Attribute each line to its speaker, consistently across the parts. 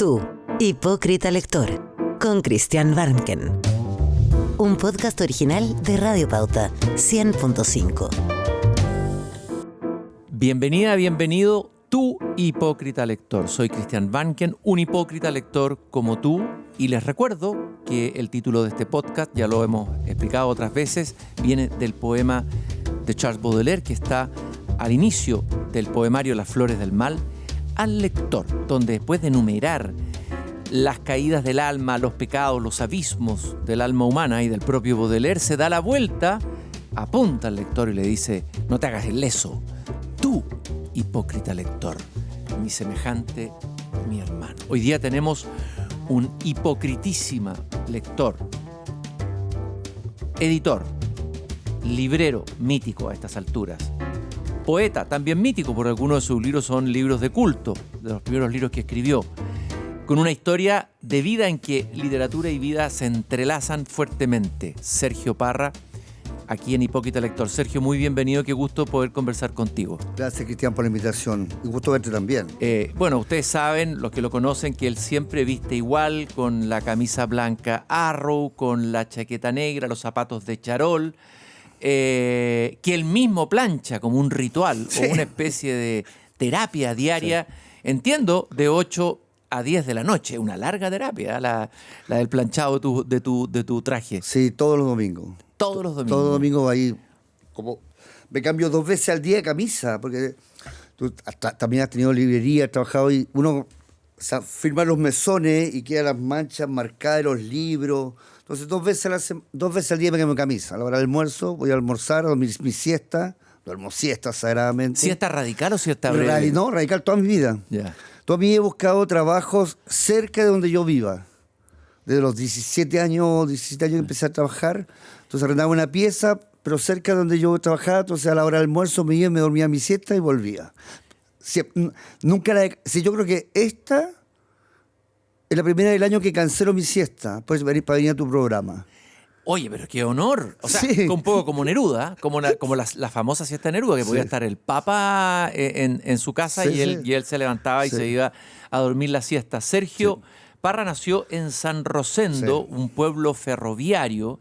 Speaker 1: Tú, hipócrita lector, con Christian Warnken. Un podcast original de Radio Pauta 100.5.
Speaker 2: Bienvenida, bienvenido, tú hipócrita lector. Soy Christian Warnken, un hipócrita lector como tú. Y les recuerdo que el título de este podcast, ya lo hemos explicado otras veces, viene del poema de Charles Baudelaire, que está al inicio del poemario Las Flores del Mal, al lector, donde después de enumerar las caídas del alma, los pecados, los abismos del alma humana y del propio Baudelaire, se da la vuelta, apunta al lector y le dice: no te hagas el leso, tú, hipócrita lector, mi semejante, mi hermano. Hoy día tenemos un hipocritísima lector, editor, librero mítico a estas alturas, poeta también mítico, porque algunos de sus libros son libros de culto, de los primeros libros que escribió, con una historia de vida en que literatura y vida se entrelazan fuertemente. Sergio Parra, aquí en Hipócrita Lector. Sergio, muy bienvenido, qué gusto poder conversar contigo.
Speaker 3: Gracias, Cristian, por la invitación. Y gusto verte también.
Speaker 2: Bueno, ustedes saben, los que lo conocen, que él siempre viste igual, con la camisa blanca Arrow, con la chaqueta negra, los zapatos de charol, que él mismo plancha como un ritual, sí, o una especie de terapia diaria, sí. Entiendo, de 8 a 10 de la noche, una larga terapia, la del planchado de tu traje.
Speaker 3: Sí, todos los domingos.
Speaker 2: Todos los domingos.
Speaker 3: Todos los domingos ahí, como me cambio 2 veces al día de camisa, porque tú también has tenido librería, has trabajado y uno, o sea, firma los mesones y quedan las manchas marcadas de los libros. Entonces 2 veces al día me cambio camisa. A la hora del almuerzo voy a almorzar, a dormir mi siesta, duermo siesta sagradamente.
Speaker 2: ¿Siesta radical o siesta breve?
Speaker 3: No, radical toda mi vida.
Speaker 2: Yeah.
Speaker 3: Toda mi vida he buscado trabajos cerca de donde yo viva. Desde los 17 años empecé a trabajar. Entonces arrendaba una pieza, pero cerca de donde yo trabajaba. Entonces a la hora del almuerzo me iba, me dormía mi siesta y volvía. Yo creo que esta es la primera del año que cancelo mi siesta para venir a tu programa.
Speaker 2: Oye, pero qué honor. O sea, sí, un poco como Neruda, como la famosa siesta de Neruda, que podía estar el Papa en su casa, sí, y él se levantaba y se iba a dormir la siesta. Sergio Parra nació en San Rosendo, un pueblo ferroviario.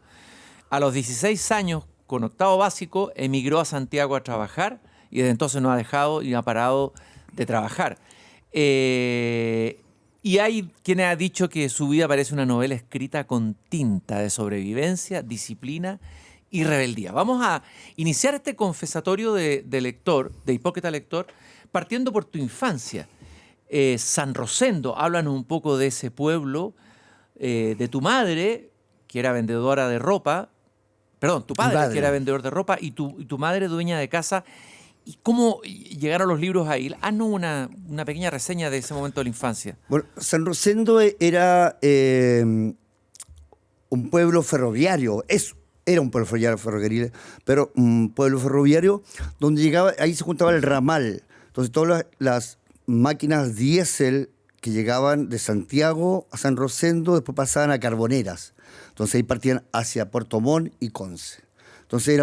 Speaker 2: A los 16 años, con octavo básico, emigró a Santiago a trabajar y desde entonces no ha dejado y no ha parado de trabajar. Y hay quien ha dicho que su vida parece una novela escrita con tinta de sobrevivencia, disciplina y rebeldía. Vamos a iniciar este confesatorio de lector, de hipócrita lector, partiendo por tu infancia. San Rosendo, háblanos un poco de ese pueblo, de tu madre, que era vendedora de ropa, perdón, tu padre, que era vendedor de ropa, y tu madre dueña de casa. ¿Y cómo llegaron los libros ahí? Haznos una pequeña reseña de ese momento de la infancia.
Speaker 3: Bueno, San Rosendo era un pueblo ferroviario, era un pueblo ferroviario, pero un pueblo ferroviario donde llegaba, ahí se juntaba el ramal. Entonces todas las máquinas diésel que llegaban de Santiago a San Rosendo después pasaban a Carboneras. Entonces ahí partían hacia Puerto Montt y Conce. Entonces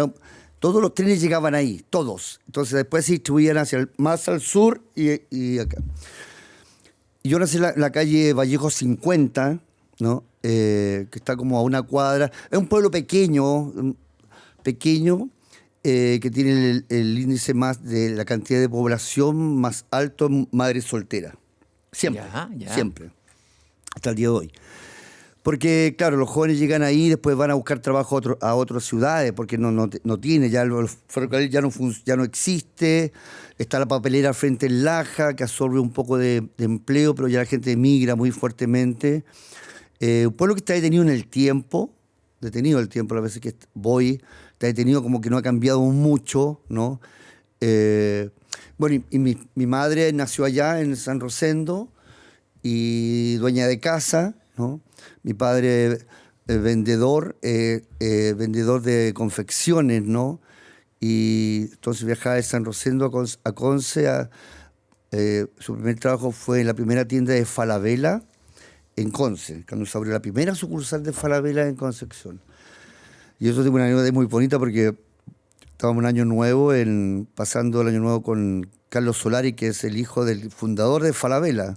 Speaker 3: todos los trenes llegaban ahí, todos. Entonces después se distribuían más al sur y acá. Y yo nací en la calle Vallejo 50, ¿no? Que está como a una cuadra. Es un pueblo pequeño, que tiene el índice más de la cantidad de población más alto en madres solteras. Siempre, siempre, hasta el día de hoy. Porque, claro, los jóvenes llegan ahí y después van a buscar trabajo a otras ciudades, porque no tiene, ya el ferrocarril ya no existe, está la papelera frente en Laja, que absorbe un poco de empleo, pero ya la gente emigra muy fuertemente. Un pueblo que está detenido en el tiempo, las veces que voy, está detenido como que no ha cambiado mucho, ¿no? Bueno, y mi madre nació allá en San Rosendo, y dueña de casa, ¿no? Mi padre vendedor de confecciones, ¿no? Y entonces viajaba de San Rosendo a Conce. Su primer trabajo fue en la primera tienda de Falabella en Conce, cuando se abrió la primera sucursal de Falabella en Concepción. Y eso es una anécdota muy bonita porque estábamos un año nuevo, pasando el año nuevo con Carlos Solari, que es el hijo del fundador de Falabella.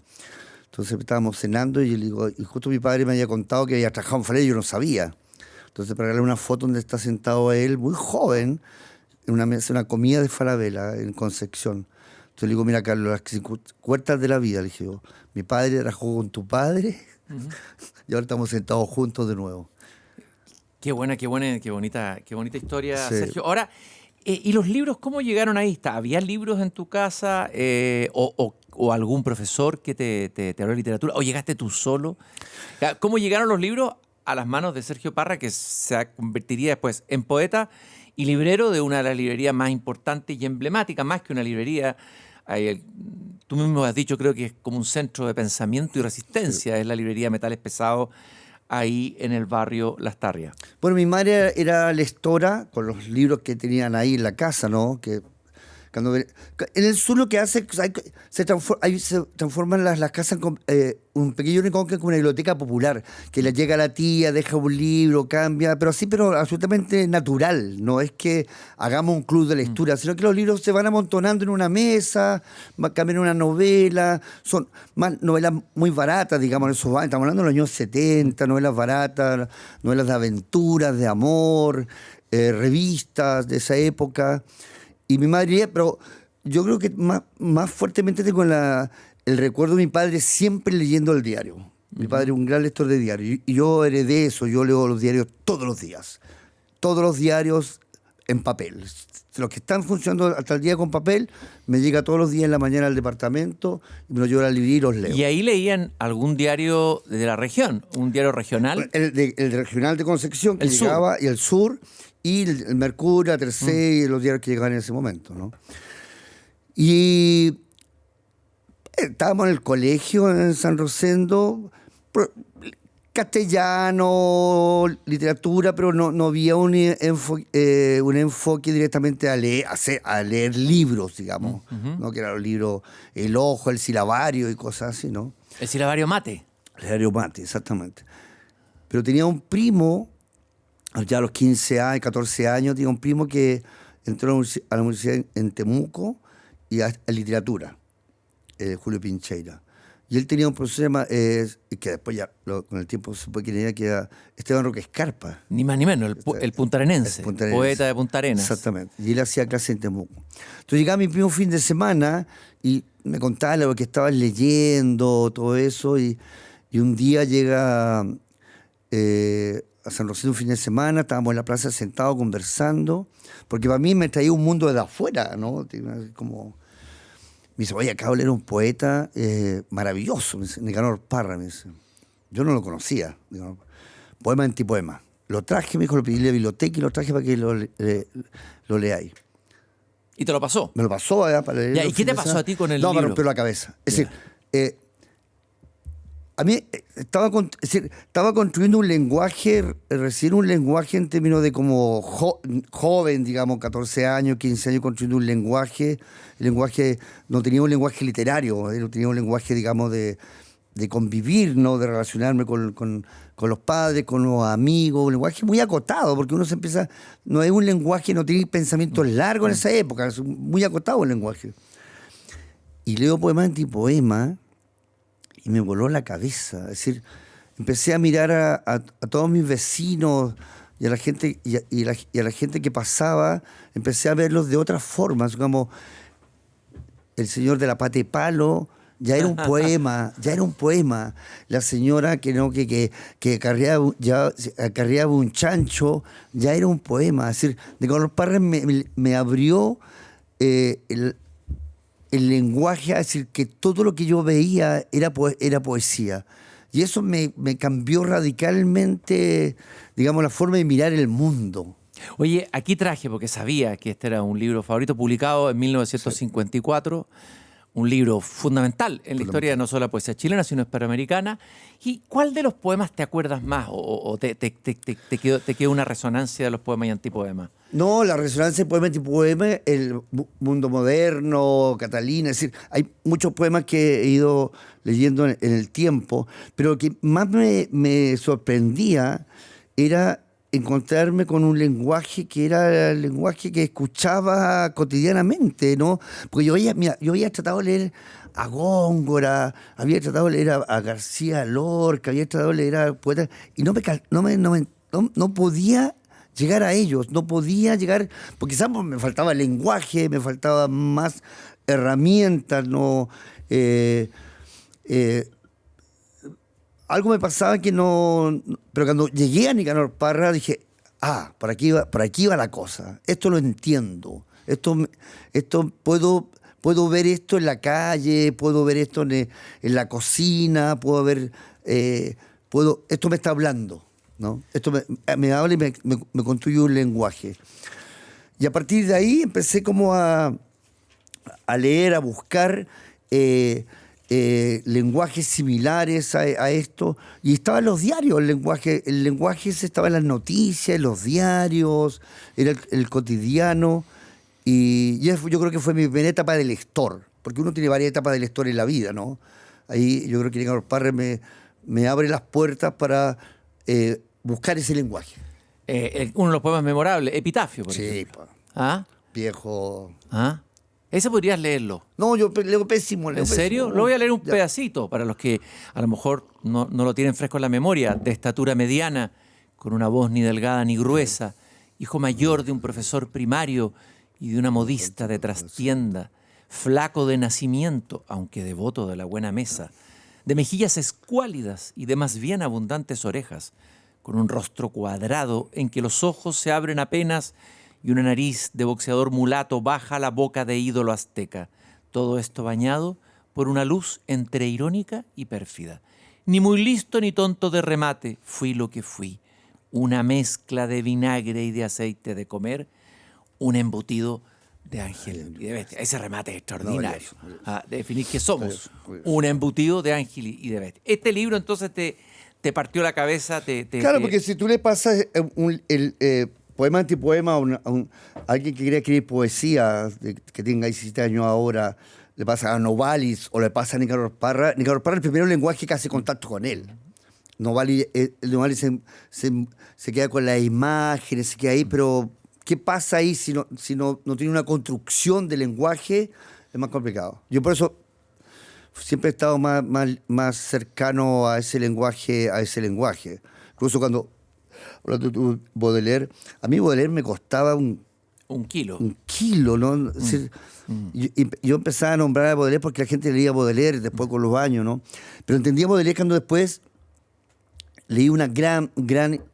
Speaker 3: Entonces estábamos cenando y yo le digo, y justo mi padre me había contado que había trabajado en Falabella y yo no sabía. Entonces para darle una foto donde está sentado él, muy joven, en una mesa, una comida de Falabella en Concepción. Entonces le digo, mira Carlos, las 50 puertas de la vida, le dije yo, mi padre trabajó con tu padre y ahora estamos sentados juntos de nuevo.
Speaker 2: Qué bonita historia,
Speaker 3: Sí.
Speaker 2: Sergio. Ahora, ¿y los libros cómo llegaron ahí? ¿Había libros en tu casa o algún profesor que te habló de literatura? ¿O llegaste tú solo? ¿Cómo llegaron los libros a las manos de Sergio Parra, que se convertiría después en poeta y librero de una de las librerías más importantes y emblemáticas, más que una librería? Tú mismo has dicho, creo que es como un centro de pensamiento y resistencia, es la librería Metales Pesados, ahí en el barrio Las Tarrias.
Speaker 3: Bueno, mi madre era lectora con los libros que tenían ahí en la casa, ¿no? Que en el sur lo que hace se transforman las casas en un pequeño rincón que es como una biblioteca popular, que le llega a la tía, deja un libro, cambia, pero absolutamente natural. No es que hagamos un club de lectura, sino que los libros se van amontonando en una mesa, cambian una novela, son más novelas muy baratas, digamos, en esos años. Estamos hablando de los años 70, novelas baratas, novelas de aventuras, de amor, revistas de esa época. Y mi madre, pero yo creo que más fuertemente tengo el recuerdo de mi padre siempre leyendo el diario. Mi padre es un gran lector de diarios. Y yo heredé eso, yo leo los diarios todos los días. Todos los diarios en papel. Los que están funcionando hasta el día con papel, me llega todos los días en la mañana al departamento, y me lo llevo a la librería y los leo.
Speaker 2: ¿Y ahí leían algún diario de la región? ¿Un diario regional?
Speaker 3: El regional de Concepción, que
Speaker 2: el
Speaker 3: llegaba,
Speaker 2: sur.
Speaker 3: y el sur, y el Mercurio, la Tercera, y los diarios que llegaban en ese momento, ¿no? Y estábamos en el colegio en San Rosendo, castellano, literatura, pero no había un enfoque directamente a leer libros, digamos, ¿no? Que eran los libros El Ojo, El Silabario y cosas así, ¿no?
Speaker 2: El silabario mate.
Speaker 3: El silabario mate, exactamente. Pero tenía un primo, ya a los 15 años, 14 años, tenía un primo que entró a la universidad en Temuco y a literatura, Julio Pincheira. Y él tenía un profesor que después ya con el tiempo supe quién era, que era Esteban Roque Escarpa.
Speaker 2: Ni más ni menos, el puntarenense, poeta de Punta Arenas.
Speaker 3: Exactamente. Y él hacía clases en Temuco. Entonces llegaba mi primo fin de semana y me contaba lo que estaba leyendo, todo eso. Y un día llega a San Rosendo un fin de semana, estábamos en la plaza sentados conversando, porque para mí me traía un mundo de afuera, ¿no? Como... Me dice, oye, acabo de leer un poeta maravilloso, me dice, Nicanor Parra, me dice. Yo no lo conocía, poema antipoema. Lo traje, me dijo, lo pedí en la biblioteca y lo traje para que lo leáis.
Speaker 2: ¿Y te lo pasó?
Speaker 3: Me lo pasó para leer.
Speaker 2: Ya, ¿y qué te pasó a ti con el libro?
Speaker 3: No, me rompió la cabeza. Es decir, a mí estaba construyendo un lenguaje, recién un lenguaje en términos de como joven, digamos, 14 años, 15 años, construyendo un lenguaje. El lenguaje no tenía un lenguaje literario, tenía un lenguaje, digamos, de convivir, ¿no? De relacionarme con los padres, con los amigos, un lenguaje muy acotado, porque uno se empieza, no es un lenguaje, no tiene pensamientos largos en esa época, es muy acotado el lenguaje. Y leo poema antipoema y me voló la cabeza. Es decir, empecé a mirar a todos mis vecinos y a la gente y a la gente que pasaba, empecé a verlos de otras formas, como el señor de la pata de palo, ya era un poema, ya era un poema. La señora que acarreaba un chancho, ya era un poema. Es decir, Nicanor Parra me abrió el lenguaje, es decir, que todo lo que yo veía era poesía. Y eso me cambió radicalmente, digamos, la forma de mirar el mundo.
Speaker 2: Oye, aquí traje, porque sabía que este era un libro favorito, publicado en 1954, un libro fundamental en la historia de no solo la poesía chilena, sino hispanoamericana. ¿Y cuál de los poemas te acuerdas más o te quedó una resonancia de los poemas y antipoemas?
Speaker 3: No, la resonancia de poema y antipoema, el mundo moderno, Catalina, es decir, hay muchos poemas que he ido leyendo en el tiempo, pero lo que más me sorprendía era encontrarme con un lenguaje que era el lenguaje que escuchaba cotidianamente, ¿no? Porque yo había tratado de leer a Góngora, había tratado de leer a García Lorca, había tratado de leer a poetas, y no podía llegar a ellos, no podía llegar, porque quizás me faltaba lenguaje, me faltaban más herramientas, no... algo me pasaba que no... Pero cuando llegué a Nicanor Parra dije, por aquí va la cosa. Esto lo entiendo. Esto puedo ver esto en la calle, puedo ver esto en la cocina, puedo ver... esto me está hablando, ¿no? Esto me habla y me construye un lenguaje. Y a partir de ahí empecé como a leer, a buscar... lenguajes similares a esto, y estaba en los diarios, el lenguaje estaba en las noticias, en los diarios, era el cotidiano, y yo creo que fue mi primera etapa de lector, porque uno tiene varias etapas de lector en la vida, ¿no? Ahí yo creo que Nicanor Parra me abre las puertas para buscar ese lenguaje.
Speaker 2: Uno de los poemas memorables, Epitafio, por ejemplo.
Speaker 3: ¿Ah? Viejo...
Speaker 2: ¿Ah? Ese podrías leerlo.
Speaker 3: No, yo leo pésimo.
Speaker 2: ¿En serio? Lo voy a leer un pedacito para los que a lo mejor no lo tienen fresco en la memoria. De estatura mediana, con una voz ni delgada ni gruesa, hijo mayor de un profesor primario y de una modista de trastienda, flaco de nacimiento, aunque devoto de la buena mesa, de mejillas escuálidas y de más bien abundantes orejas, con un rostro cuadrado en que los ojos se abren apenas y una nariz de boxeador mulato baja la boca de ídolo azteca. Todo esto bañado por una luz entre irónica y pérfida. Ni muy listo ni tonto de remate, fui lo que fui. Una mezcla de vinagre y de aceite de comer, un embutido de ángel y de bestia. Ese remate es extraordinario. Definir qué somos. Un embutido de ángel y de bestia. Este libro entonces te partió la cabeza.
Speaker 3: Claro, porque si tú le pasas poema antipoema a alguien que quiere escribir poesía, que tenga 17 años ahora, le pasa a Novalis o le pasa a Nicanor Parra. Nicanor Parra, el primero lenguaje que hace contacto con él. Novalis se queda con las imágenes, se queda ahí, pero ¿qué pasa ahí si no tiene una construcción de lenguaje? Es más complicado. Yo por eso siempre he estado más cercano a ese lenguaje. Incluso cuando... Hablando de Baudelaire, a mí Baudelaire me costaba un kilo. Un kilo, ¿no? Es decir, yo empezaba a nombrar a Baudelaire porque la gente leía Baudelaire después con los años, ¿no? Pero entendía Baudelaire cuando después leí una gran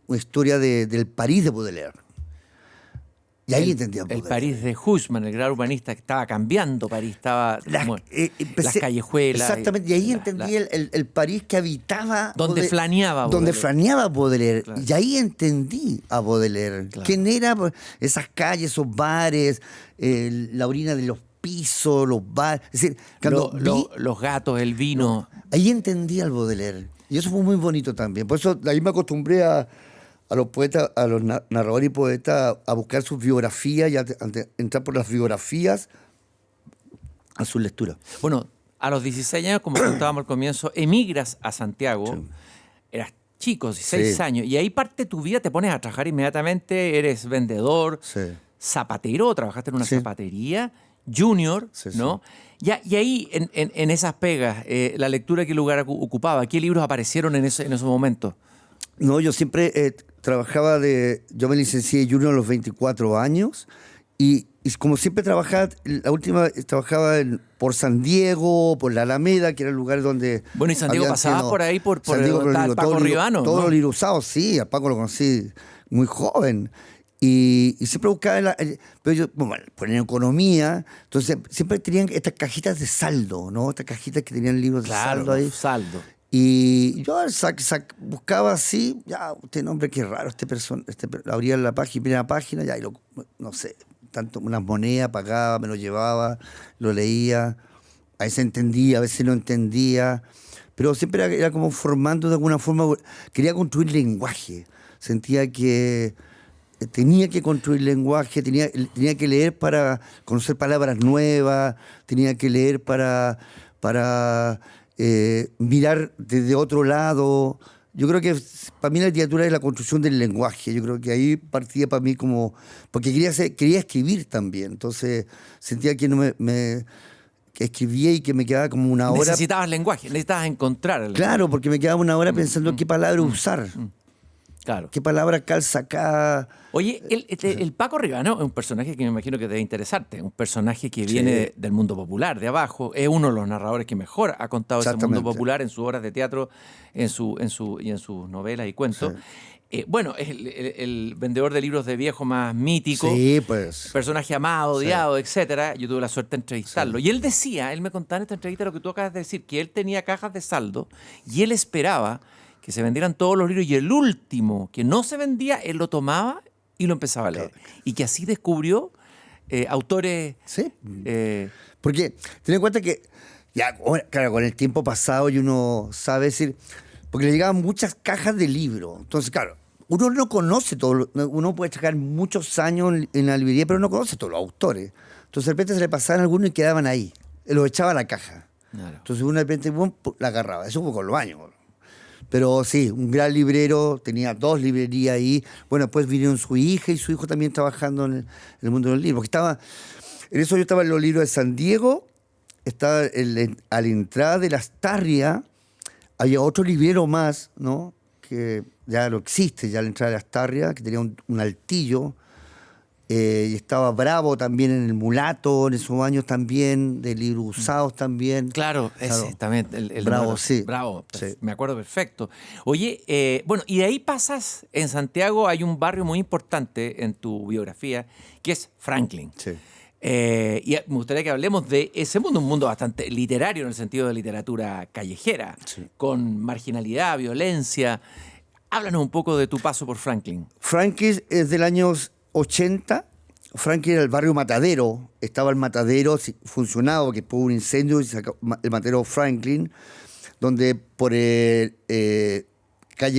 Speaker 3: historia del París de Baudelaire. Y ahí entendía
Speaker 2: el París de Huysmans, el gran urbanista, que estaba cambiando París, estaba las callejuelas.
Speaker 3: Exactamente, y ahí entendí el París que había
Speaker 2: donde flaneaba Baudelaire.
Speaker 3: Donde flaneaba Baudelaire.
Speaker 2: Claro.
Speaker 3: Y ahí entendí a Baudelaire. Claro. ¿Quién era? Esas calles, esos bares, la orina de los pisos, los bares. Es decir,
Speaker 2: los gatos, el vino.
Speaker 3: Ahí entendí al Baudelaire. Y eso fue muy bonito también. Por eso ahí me acostumbré a los poetas, a los narradores y poetas, a buscar sus biografías y a entrar por las biografías a su lectura.
Speaker 2: Bueno, a los 16 años, como contábamos al comienzo, emigras a Santiago. Sí. Eras chico, 16 años, y ahí parte tu vida, te pones a trabajar inmediatamente, eres vendedor, zapatero, trabajaste en una zapatería, junior, ¿no? Sí. Y ahí, en esas pegas, la lectura, ¿qué lugar ocupaba? ¿Qué libros aparecieron en esos momentos?
Speaker 3: No, yo siempre yo me licencié junior a los 24 años y como siempre trabajaba por San Diego, por la Alameda, que era el lugar donde...
Speaker 2: Bueno, y San Diego pasaba por ahí, por Paco Ribano,
Speaker 3: todos los libros usados, sí, a Paco lo conocí muy joven. Y siempre buscaba, pero yo, en economía, entonces siempre tenían estas cajitas de saldo, ¿no? Estas cajitas que tenían libros de saldo ahí.
Speaker 2: Saldo.
Speaker 3: Y yo buscaba así, este nombre qué raro, abría la primera página, no sé, tanto unas monedas, pagaba, me lo llevaba, lo leía, a veces entendía, a veces no entendía, pero siempre era como formando de alguna forma, quería construir lenguaje, sentía que tenía que construir lenguaje, tenía que leer para conocer palabras nuevas, tenía que leer para mirar desde otro lado. Yo creo que para mí la literatura es la construcción del lenguaje. Yo creo que ahí partía para mí como... Porque quería escribir también. Entonces sentía que escribía y que me quedaba como una hora.
Speaker 2: Necesitabas lenguaje, necesitabas encontrar el lenguaje.
Speaker 3: Claro, porque me quedaba una hora pensando qué palabra usar.
Speaker 2: Claro.
Speaker 3: ¿Qué palabra calza acá?
Speaker 2: Oye, el Paco Ribano es un personaje que me imagino que debe interesarte. Un personaje que viene del mundo popular, de abajo. Es uno de los narradores que mejor ha contado ese mundo popular en sus obras de teatro y en sus novelas y cuentos. Sí. Bueno, es el vendedor de libros de viejo más mítico.
Speaker 3: Sí, pues.
Speaker 2: Personaje amado, odiado, etcétera. Yo tuve la suerte de entrevistarlo. Sí. Y él me contaba en esta entrevista lo que tú acabas de decir, que él tenía cajas de saldo y él esperaba que se vendieran todos los libros y el último que no se vendía, él lo tomaba y lo empezaba a leer. Claro. Y que así descubrió autores...
Speaker 3: Sí, porque ten en cuenta que, ya, claro, con el tiempo pasado y uno sabe decir, porque le llegaban muchas cajas de libros. Entonces, claro, uno no conoce todo, uno puede sacar muchos años en la librería, pero no conoce todos los autores. Entonces, de repente se le pasaban algunos y quedaban ahí. Los echaba a la caja. Claro. Entonces, uno de repente la agarraba. Eso fue con los años. Pero sí, un gran librero, tenía 2 librerías ahí. Bueno, después vinieron su hija y su hijo también trabajando en el mundo del libro. En eso yo estaba en los libros de San Diego, estaba a la entrada de Las Tarrias, había otro librero más, ¿no? Que ya no existe, ya a la entrada de Las Tarrias, que tenía un altillo. Y estaba Bravo también en el Mulato, en esos años también, de libros usados también.
Speaker 2: Claro, ese también. El
Speaker 3: Bravo, sí.
Speaker 2: Bravo,
Speaker 3: sí.
Speaker 2: Me acuerdo perfecto. Oye, bueno, y de ahí pasas, en Santiago hay un barrio muy importante en tu biografía, que es Franklin.
Speaker 3: Sí.
Speaker 2: Y me gustaría que hablemos de ese mundo, un mundo bastante literario en el sentido de literatura callejera, sí, con marginalidad, violencia. Háblanos un poco de tu paso por Franklin.
Speaker 3: Franklin es del año 80, Franklin era el barrio Matadero, estaba el Matadero funcionaba porque hubo un incendio y sacó el Matadero Franklin, donde por calle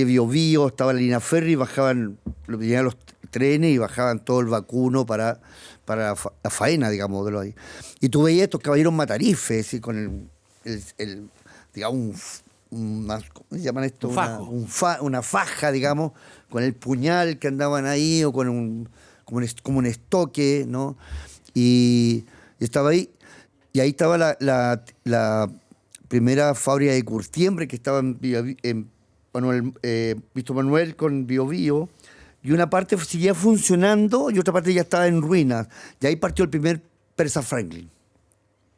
Speaker 3: Bio Bio estaba la línea ferry, llegaban los trenes y bajaban todo el vacuno para la faena, digamos, de lo ahí. Y tú veías estos caballeros matarifes, y con digamos, ¿cómo se llaman esto?
Speaker 2: Un fajo.
Speaker 3: Una faja, digamos, con el puñal que andaban ahí, o con como un estoque, ¿no? Y estaba ahí, y ahí estaba la primera fábrica de curtiembre que estaba en Víctor Manuel con Bio Bio, y una parte seguía funcionando y otra parte ya estaba en ruinas. Y ahí partió el primer Persa Franklin.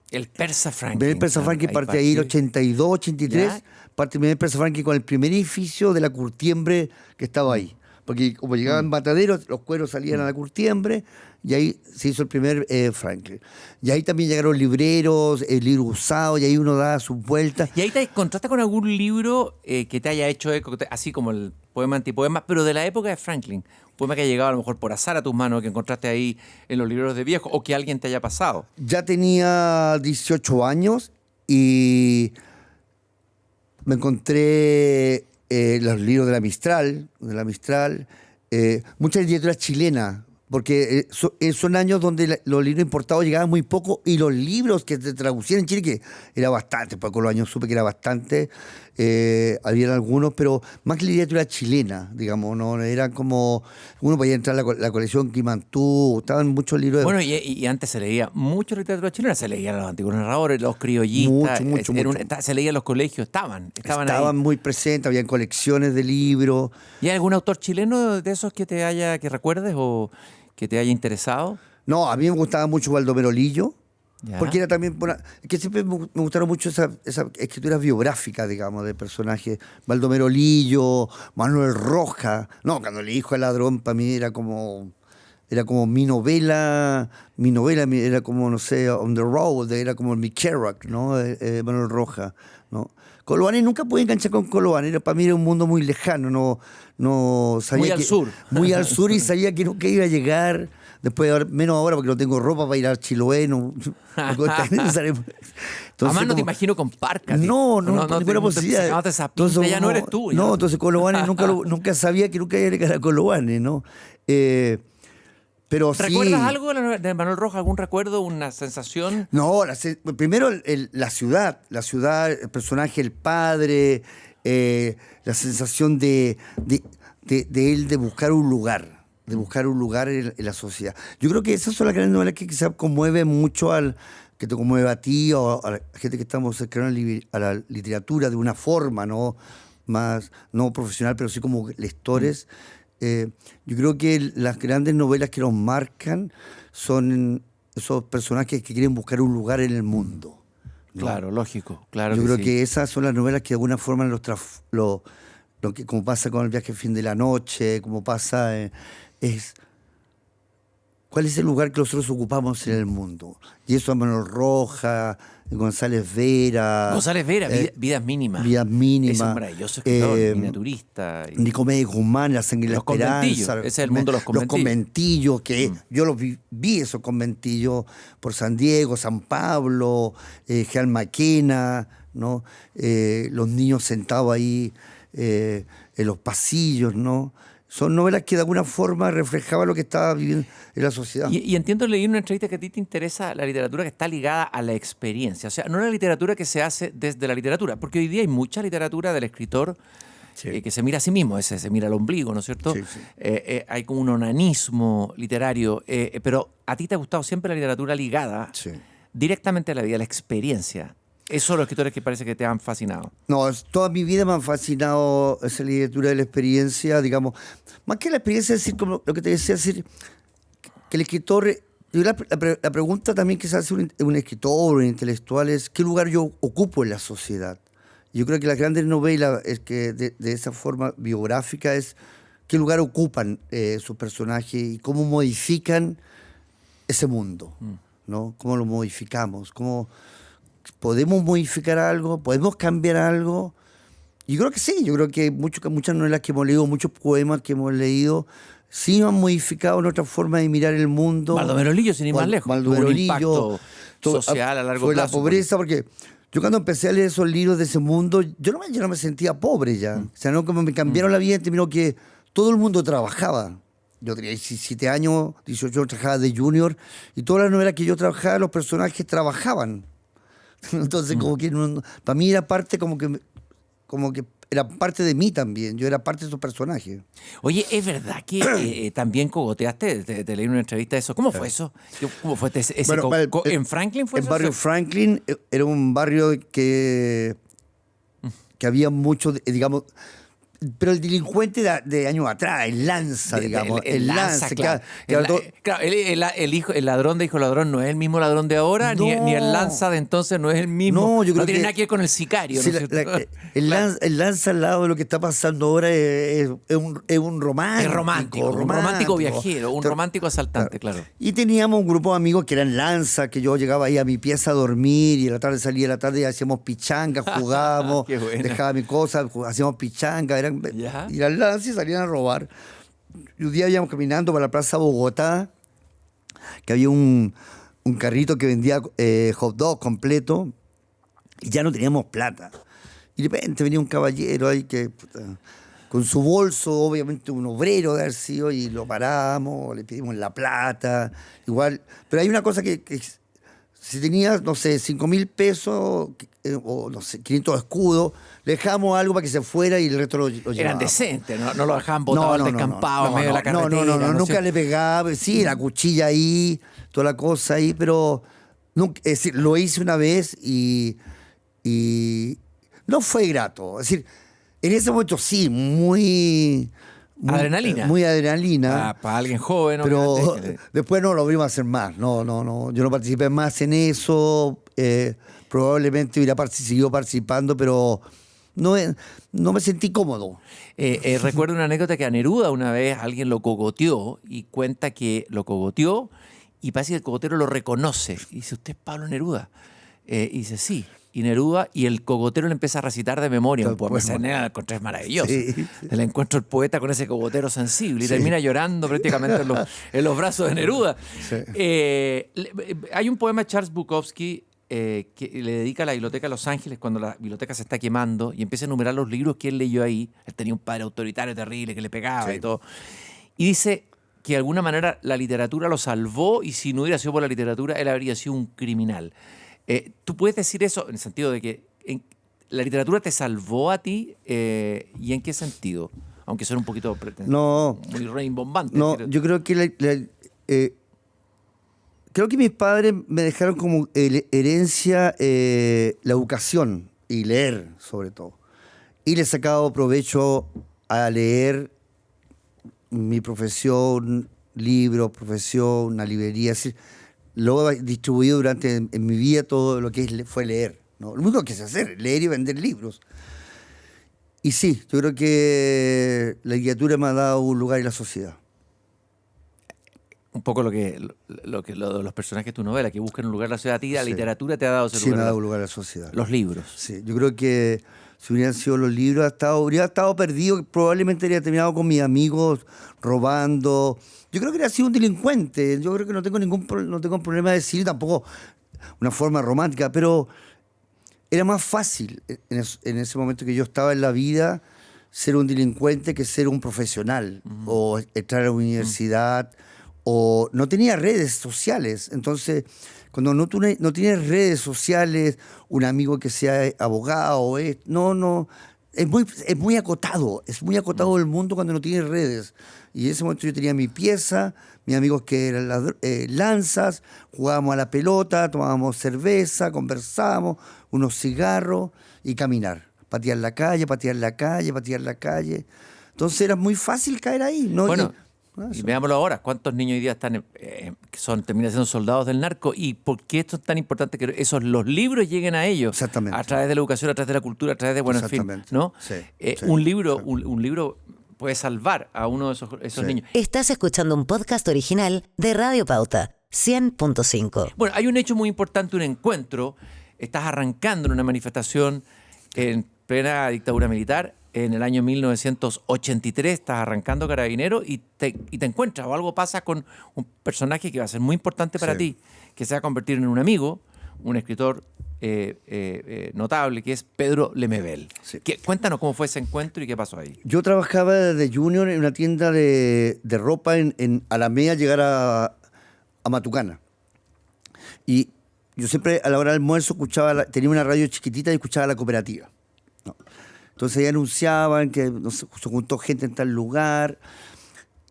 Speaker 2: El Persa Franklin.
Speaker 3: El Persa Franklin parte ahí el 82, 83, ¿ya? Parte el primer Persa Franklin con el primer edificio de la curtiembre que estaba ahí. Porque como llegaban mataderos, los cueros salían a la curtiembre, y ahí se hizo el primer Franklin. Y ahí también llegaron libreros, libros usados, y ahí uno daba sus vueltas.
Speaker 2: ¿Y ahí te encontraste con algún libro que te haya hecho eco, así como el poema antipoema, pero de la época de Franklin? Un poema que ha llegado a lo mejor por azar a tus manos, que encontraste ahí en los libreros de viejo, o que alguien te haya pasado.
Speaker 3: Ya tenía 18 años y me encontré los libros de la Mistral, muchas literaturas chilenas, porque son años donde los libros importados llegaban muy poco, y los libros que se traducían en Chile, que era bastante, porque con los años supe que era bastante, habían algunos, pero más literatura chilena, digamos, ¿no? Era como, uno podía entrar a la colección Quimantú, estaban muchos libros.
Speaker 2: Bueno, y antes se leía mucho literatura chilena, se leían los antiguos narradores, los criollistas,
Speaker 3: mucho.
Speaker 2: Se leía en los colegios, estaban
Speaker 3: ahí muy presentes, habían colecciones de libros.
Speaker 2: ¿Y hay algún autor chileno de esos que recuerdes o que te haya interesado?
Speaker 3: No, a mí me gustaba mucho Baldomero Lillo.
Speaker 2: ¿Ya?
Speaker 3: Porque era también que siempre me gustaron mucho esas escrituras biográficas, digamos, de personajes. Baldomero Lillo, Manuel Rojas. No, cuando el hijo del ladrón para mí era como mi novela, era como, no sé, On the Road, era como mi Kerouac, ¿no? Manuel Rojas, ¿no? Coloane, nunca pude enganchar con Coloane, para mí era un mundo muy lejano, no sabía
Speaker 2: muy al sur.
Speaker 3: Muy al sur, y sabía que nunca iba a llegar. Después, menos ahora, porque no tengo ropa para ir al Chiloé.
Speaker 2: Además, no te imagino con parca.
Speaker 3: No ninguna posibilidad.
Speaker 2: Entonces, ya no eres tú.
Speaker 3: No, entonces Coloane nunca sabía que nunca iba a llegar a Coloane, ¿no? Pero
Speaker 2: ¿recuerdas algo de Manuel Rojas? ¿Algún recuerdo, una sensación?
Speaker 3: No, primero la ciudad, el personaje, el padre, la sensación de él de buscar un lugar. En la sociedad. Yo creo que esas son las grandes novelas que quizás conmueven mucho que te conmueve a ti o a la gente que estamos cercanos a la literatura de una forma, ¿no? Más, no profesional, pero sí como lectores. Yo creo que las grandes novelas que nos marcan son esos personajes que quieren buscar un lugar en el mundo, ¿no?
Speaker 2: Claro, lógico, claro.
Speaker 3: Yo creo
Speaker 2: sí.
Speaker 3: que esas son las novelas que de alguna forma lo que, como pasa con El viaje al fin de la noche, como pasa, es cuál es el lugar que nosotros ocupamos en el mundo. Y eso a Manuel Rojas, González Vera.
Speaker 2: Vidas mínimas.
Speaker 3: Vidas mínimas.
Speaker 2: Es un maravilloso escritor, miniaturista.
Speaker 3: Nicomedes Guzmán, La sangre y la esperanza.
Speaker 2: Ese es el mundo de los conventillos.
Speaker 3: Los conventillos, que yo los vi esos conventillos por San Diego, San Pablo, Jean Maquena, ¿no? Los niños sentados ahí en los pasillos, ¿no? Son novelas que de alguna forma reflejaban lo que estaba viviendo en la sociedad.
Speaker 2: Y entiendo, leí en una entrevista que a ti te interesa la literatura que está ligada a la experiencia. O sea, no la literatura que se hace desde la literatura, porque hoy día hay mucha literatura del escritor que se mira a sí mismo, se mira al ombligo, ¿no es cierto?
Speaker 3: Sí, sí.
Speaker 2: Hay como un onanismo literario, pero a ti te ha gustado siempre la literatura ligada directamente a la vida, a la experiencia. Esos son los escritores que parece que te han fascinado.
Speaker 3: No, toda mi vida me han fascinado esa literatura de la experiencia, digamos. Más que la experiencia, es decir, como lo que te decía, decir que el escritor... La pregunta también que se hace un escritor, un intelectual, es ¿qué lugar yo ocupo en la sociedad? Yo creo que las grandes novelas es que de esa forma biográfica es qué lugar ocupan sus personajes y cómo modifican ese mundo, ¿no? Cómo lo modificamos, cómo... ¿Podemos modificar algo? ¿Podemos cambiar algo? Yo creo que sí, yo creo que muchas novelas que hemos leído, muchos poemas que hemos leído, sí han modificado nuestra forma de mirar el mundo.
Speaker 2: Baldomero Lillo, sin ir más lejos,
Speaker 3: Baldomero
Speaker 2: un
Speaker 3: Lillo,
Speaker 2: impacto social a largo
Speaker 3: sobre
Speaker 2: plazo.
Speaker 3: La pobreza, porque yo cuando empecé a leer esos libros de ese mundo, yo no me sentía pobre ya. O sea, no como me cambiaron la vida en términos que todo el mundo trabajaba. Yo tenía 17 años, 18 años, trabajaba de junior, y todas las novelas que yo trabajaba, los personajes trabajaban. Entonces, como que para mí era parte, como que era parte de mí también. Yo era parte de esos personajes.
Speaker 2: Oye, ¿es verdad que también cogoteaste? Te leí en una entrevista eso. ¿Cómo fue eso? ¿Cómo fue ese ¿En Franklin fue eso?
Speaker 3: En barrio Franklin era un barrio que había mucho, digamos... Pero el delincuente de años atrás, el Lanza, digamos.
Speaker 2: El Lanza, claro. El ladrón de Hijo Ladrón no es el mismo ladrón de ahora,
Speaker 3: no.
Speaker 2: ni el Lanza de entonces no es el mismo.
Speaker 3: No, yo creo
Speaker 2: tiene
Speaker 3: que
Speaker 2: nada que ver con el sicario.
Speaker 3: Sí,
Speaker 2: ¿no
Speaker 3: el Lanza al lado de lo que está pasando ahora es un romántico.
Speaker 2: Es un romántico viajero, un romántico asaltante, claro.
Speaker 3: Y teníamos un grupo de amigos que eran Lanza, que yo llegaba ahí a mi pieza a dormir y a la tarde salía a la tarde y hacíamos pichanga, jugábamos, dejaba mi cosa, hacíamos pichanga, y las Lanzas salían a robar. Y un día íbamos caminando para la Plaza Bogotá, que había un carrito que vendía hot dog completo, y ya no teníamos plata. Y de repente venía un caballero ahí con su bolso, obviamente un obrero de haber sido, y lo paramos, le pedimos la plata, igual. Pero hay una cosa que si tenías, no sé, 5.000 pesos o, no sé, 500 escudos, le dejábamos algo para que se fuera y el resto lo llevábamos.
Speaker 2: Eran decentes, no lo dejaban botado al descampado en medio de la carretera.
Speaker 3: No, nunca le pegaba. Sí, la cuchilla ahí, toda la cosa ahí, pero nunca, es decir, lo hice una vez y no fue grato. Es decir, en ese momento sí, muy
Speaker 2: adrenalina.
Speaker 3: Muy adrenalina.
Speaker 2: Para alguien joven,
Speaker 3: pero después no lo vimos hacer más. No. Yo no participé más en eso. Probablemente hubiera seguido participando, pero no me sentí cómodo.
Speaker 2: Recuerdo una anécdota que a Neruda una vez alguien lo cogoteó y cuenta que lo cogoteó y parece que el cogotero lo reconoce. Y dice, ¿usted es Pablo Neruda? Y dice, sí. Y Neruda, y el cogotero le empieza a recitar de memoria un poema. Ese encuentro es maravilloso. Sí. El encuentro del poeta con ese cogotero sensible y termina llorando prácticamente en los brazos de Neruda. Sí. Hay un poema de Charles Bukowski que le dedica a la biblioteca de Los Ángeles cuando la biblioteca se está quemando y empieza a enumerar los libros que él leyó ahí. Él tenía un padre autoritario terrible que le pegaba y todo. Y dice que de alguna manera la literatura lo salvó y si no hubiera sido por la literatura, él habría sido un criminal. ¿Tú puedes decir eso en el sentido de que la literatura te salvó a ti y en qué sentido? Aunque suene un poquito muy reimbombante.
Speaker 3: No, yo creo que creo que mis padres me dejaron como herencia la educación y leer, sobre todo. Y le he sacado provecho a leer mi profesión, libros, profesión, una librería. Es decir, lo he distribuido durante en mi vida todo lo que fue leer, ¿no? Lo único que sé hacer, leer y vender libros. Y sí, yo creo que la literatura me ha dado un lugar en la sociedad.
Speaker 2: Un poco lo de los personajes de tu novela, que buscan un lugar en la sociedad. A ti la literatura te ha dado ese lugar.
Speaker 3: Sí, me ha dado un lugar en la sociedad.
Speaker 2: Los libros.
Speaker 3: Sí, yo creo que si hubieran sido los libros, habría estado perdido, probablemente habría terminado con mis amigos robando. Yo creo que habría sido un delincuente. Yo creo que no tengo problema de decir tampoco una forma romántica, pero era más fácil en ese momento que yo estaba en la vida ser un delincuente que ser un profesional o entrar a la universidad. O no tenía redes sociales. Entonces, cuando no tienes redes sociales, un amigo que sea abogado, es muy acotado. Es muy acotado el mundo cuando no tienes redes. Y en ese momento yo tenía mi pieza, mis amigos que eran lanzas, jugábamos a la pelota, tomábamos cerveza, conversábamos, unos cigarros y caminar. Patear la calle. Entonces era muy fácil caer ahí, ¿no?
Speaker 2: Bueno, y veámoslo ahora, ¿cuántos niños hoy día están terminan siendo soldados del narco? ¿Y por qué esto es tan importante que los libros lleguen a ellos?
Speaker 3: Exactamente.
Speaker 2: A través de la educación, a través de la cultura, a través de, bueno, en fin, ¿no?
Speaker 3: Sí,
Speaker 2: un libro puede salvar a uno de esos niños.
Speaker 1: Estás escuchando un podcast original de Radio Pauta, 100.5.
Speaker 2: Bueno, hay un hecho muy importante, un encuentro. Estás arrancando en una manifestación en plena dictadura militar. En el año 1983 estás arrancando Carabinero y te encuentras, o algo pasa con un personaje que va a ser muy importante para ti, que se va a convertir en un amigo, un escritor notable, que es Pedro Lemebel. Sí. Cuéntanos cómo fue ese encuentro y qué pasó ahí.
Speaker 3: Yo trabajaba de junior en una tienda de ropa en Alameda, llegar a Matucana. Y yo siempre a la hora del almuerzo tenía una radio chiquitita y escuchaba la cooperativa, ¿no? Entonces ahí anunciaban que se juntó gente en tal lugar.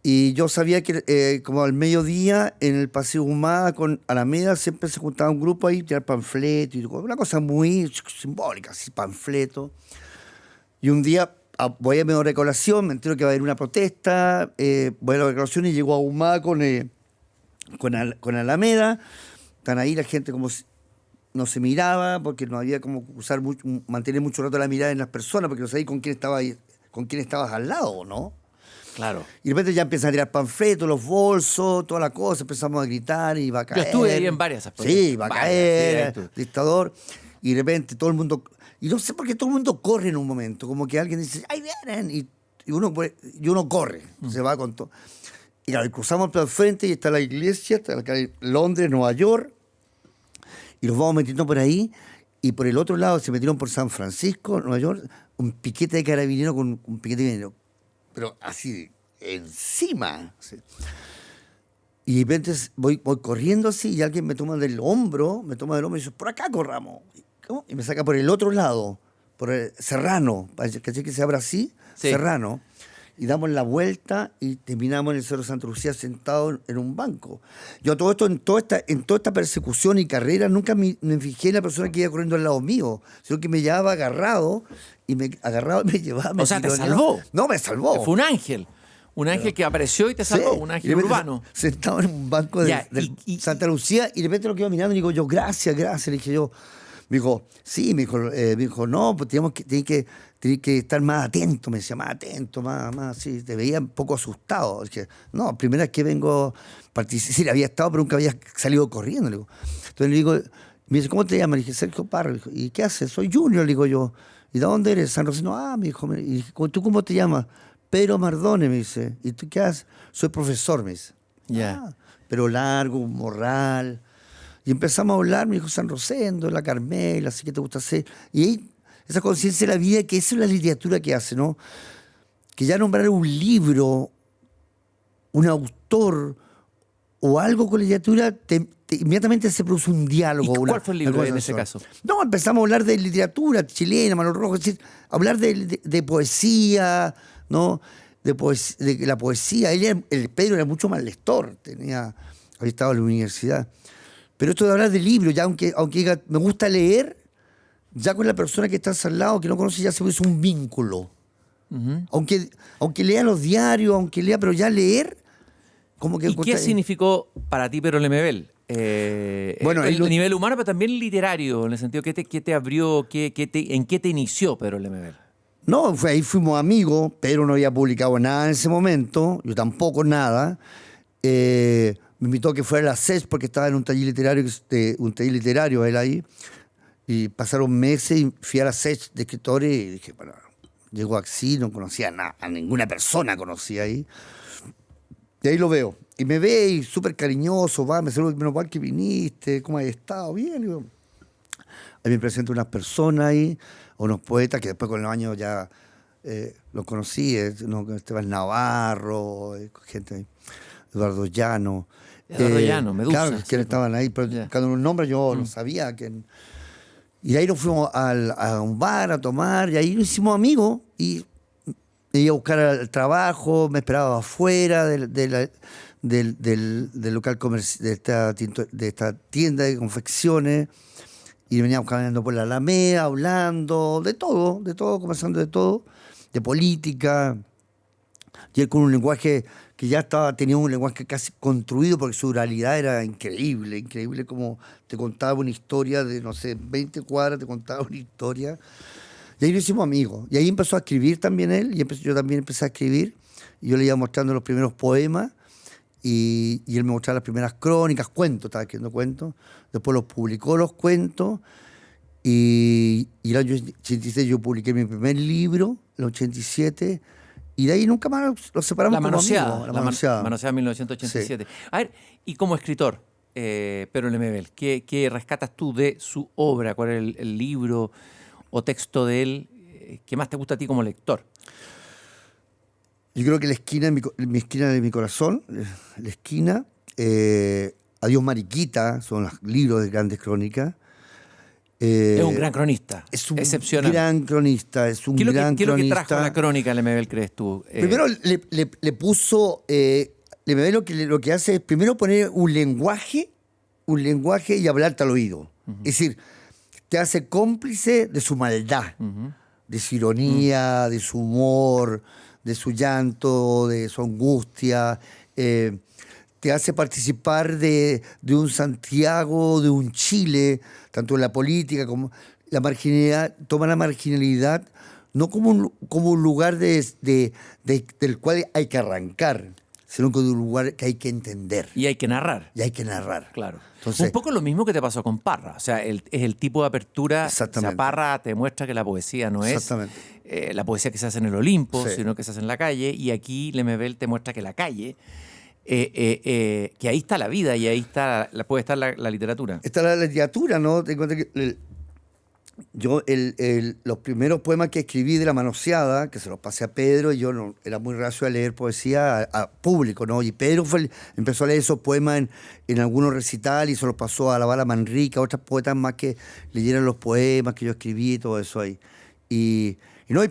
Speaker 3: Y yo sabía que como al mediodía en el Paseo Humada con Alameda siempre se juntaba un grupo ahí, tirar panfletos, y una cosa muy simbólica, así, panfletos. Y un día voy a mi recolación, me entero que va a haber una protesta, voy a la recolación y llego a Humada con Alameda. Están ahí la gente como no se miraba porque no había como mantener mucho rato la mirada en las personas porque no sabías con quién estabas al lado, ¿no?
Speaker 2: Claro.
Speaker 3: Y de repente ya empiezan a tirar panfletos, los bolsos, toda la cosa, empezamos a gritar y va a caer.
Speaker 2: Yo estuve ahí en varias aspectos.
Speaker 3: Sí, va a caer, dictador. Y de repente todo el mundo, y no sé por qué todo el mundo corre en un momento, como que alguien dice, ¡ay, vienen! Y uno corre, se va con todo. Y claro, cruzamos por el frente y está la iglesia, está la calle Londres, Nueva York. Y los vamos metiendo por ahí, y por el otro lado se metieron por San Francisco, Nueva York, un piquete de carabinero con un piquete de carabinero, pero así, encima. ¿Sí? Y de repente voy corriendo así, y alguien me toma del hombro y dice, por acá corramos. Y me saca por el otro lado, por el Serrano, ¿caché que se abra así? Sí. Serrano. Y damos la vuelta y terminamos en el Cerro Santa Lucía sentado en un banco. Yo todo esto, en toda esta persecución y carrera, nunca me fijé en la persona que iba corriendo al lado mío, sino que me llevaba agarrado y me llevaba.
Speaker 2: O sea, ¿te salvó?
Speaker 3: No, me salvó.
Speaker 2: Fue un ángel. Un ángel que apareció y te salvó, un ángel urbano.
Speaker 3: Sentado en un banco de Santa Lucía y de repente lo quedo mirando y digo yo, gracias. Le dije yo. Me dijo, no, pues tenés que estar más atento, me decía, más atento, más, sí, te veía un poco asustado. Dije, no, primera vez que vengo, sí, había estado, pero nunca había salido corriendo. Le digo. Entonces le digo, me dice, ¿cómo te llamas? Le dije, Sergio Parra. Le dijo, ¿y qué haces? Soy Junior, le digo yo. ¿Y de dónde eres? San Rosendo. Me dijo, y dije, ¿tú cómo te llamas? Pedro Mardone, me dice. ¿Y tú qué haces? Soy profesor, me dice.
Speaker 2: Ya.
Speaker 3: Pero largo, un morral. Y empezamos a hablar, me dijo San Rosendo, la Carmela, así que te gusta hacer. Y ahí, esa conciencia de la vida, que eso es la literatura que hace, ¿no? Que ya nombrar un libro, un autor o algo con literatura, inmediatamente se produce un diálogo.
Speaker 2: ¿Y cuál fue el libro en ese caso?
Speaker 3: No, empezamos a hablar de literatura chilena, Manuel Rojo, es decir, hablar de poesía, ¿no? De la poesía. El Pedro era mucho más lector, tenía había estado en la universidad. Pero esto de hablar de libros, ya aunque diga, me gusta leer, ya con la persona que estás al lado, que no conoces, ya se hizo un vínculo. Uh-huh. Aunque lea los diarios, pero ya leer, como que...
Speaker 2: ¿Y qué significó para ti Pedro Lemebel? Bueno, a nivel humano, pero también literario, en el sentido, ¿qué te abrió, en qué te inició Pedro Lemebel?
Speaker 3: No, ahí fuimos amigos. Pedro no había publicado nada en ese momento, yo tampoco nada. Me invitó a que fuera a la SES porque estaba en un taller literario él ahí. Y pasaron meses y fui a la SES de escritores y dije, bueno, llego así, no conocía a ninguna persona conocía ahí. Y ahí lo veo. Y me ve y súper cariñoso, me saluda, menos mal que viniste, ¿cómo has estado? Bien. Digo. Ahí me presento unas personas ahí, unos poetas que después con los años ya los conocí, Esteban Navarro, gente ahí, Eduardo Llano.
Speaker 2: Medusa.
Speaker 3: Claro, que estaban ahí, pero cada uno nombra yo no sabía quién. Y de ahí nos fuimos a un bar a tomar, y ahí nos hicimos amigos, y iba a buscar el trabajo, me esperaba afuera del local comercial, de esta tienda de confecciones, y veníamos caminando por la Alameda, hablando de todo, conversando de todo, de política, y él con un lenguaje que ya tenía un lenguaje casi construido porque su oralidad era increíble como te contaba una historia de, no sé, 20 cuadras, te contaba una historia. Y ahí nos hicimos amigos. Y ahí empezó a escribir también él, y yo también empecé a escribir, y yo le iba mostrando los primeros poemas, y él me mostraba las primeras crónicas, cuentos, estaba escribiendo cuentos, después los publicó los cuentos, y el año 86 yo publiqué mi primer libro, el 87, y de ahí nunca más los separamos
Speaker 2: como amigos.
Speaker 3: La Manoseada
Speaker 2: 1987. Sí. A ver, y como escritor, Pedro Lemebel, ¿qué rescatas tú de su obra? ¿Cuál es el libro o texto de él que más te gusta a ti como lector?
Speaker 3: Yo creo que la esquina de mi corazón, la esquina, Adiós Mariquita, son los libros de grandes crónicas.
Speaker 2: Es un gran cronista,
Speaker 3: es un
Speaker 2: excepcional.
Speaker 3: Gran cronista, es un gran cronista.
Speaker 2: ¿Qué es lo que trajo la crónica Lemebel, crees tú?
Speaker 3: Primero le puso, Lemebel lo que hace es primero poner un lenguaje y hablarte al oído. Uh-huh. Es decir, te hace cómplice de su maldad, uh-huh, de su ironía, uh-huh, de su humor, de su llanto, de su angustia. Te hace participar de un Santiago, de un Chile, tanto en la política como la marginalidad. Toma la marginalidad no como un lugar del cual hay que arrancar, sino como un lugar que hay que entender.
Speaker 2: Y hay que narrar.
Speaker 3: Claro.
Speaker 2: Entonces, un poco lo mismo que te pasó con Parra. O sea, es el tipo de apertura.
Speaker 3: Exactamente.
Speaker 2: O sea, Parra te muestra que la poesía no es la poesía que se hace en el Olimpo, sí, sino que se hace en la calle. Y aquí Lemebel te muestra que la calle, que ahí está la vida y ahí puede estar la literatura.
Speaker 3: Está la literatura, ¿no? Te cuento que yo los primeros poemas que escribí de La Manoseada, que se los pasé a Pedro, y yo era muy reacio a leer poesía a público, ¿no? Y Pedro empezó a leer esos poemas en algunos recitales y se los pasó a la Bala Manrique, a otras poetas más que leyeran los poemas que yo escribí y todo eso ahí. Y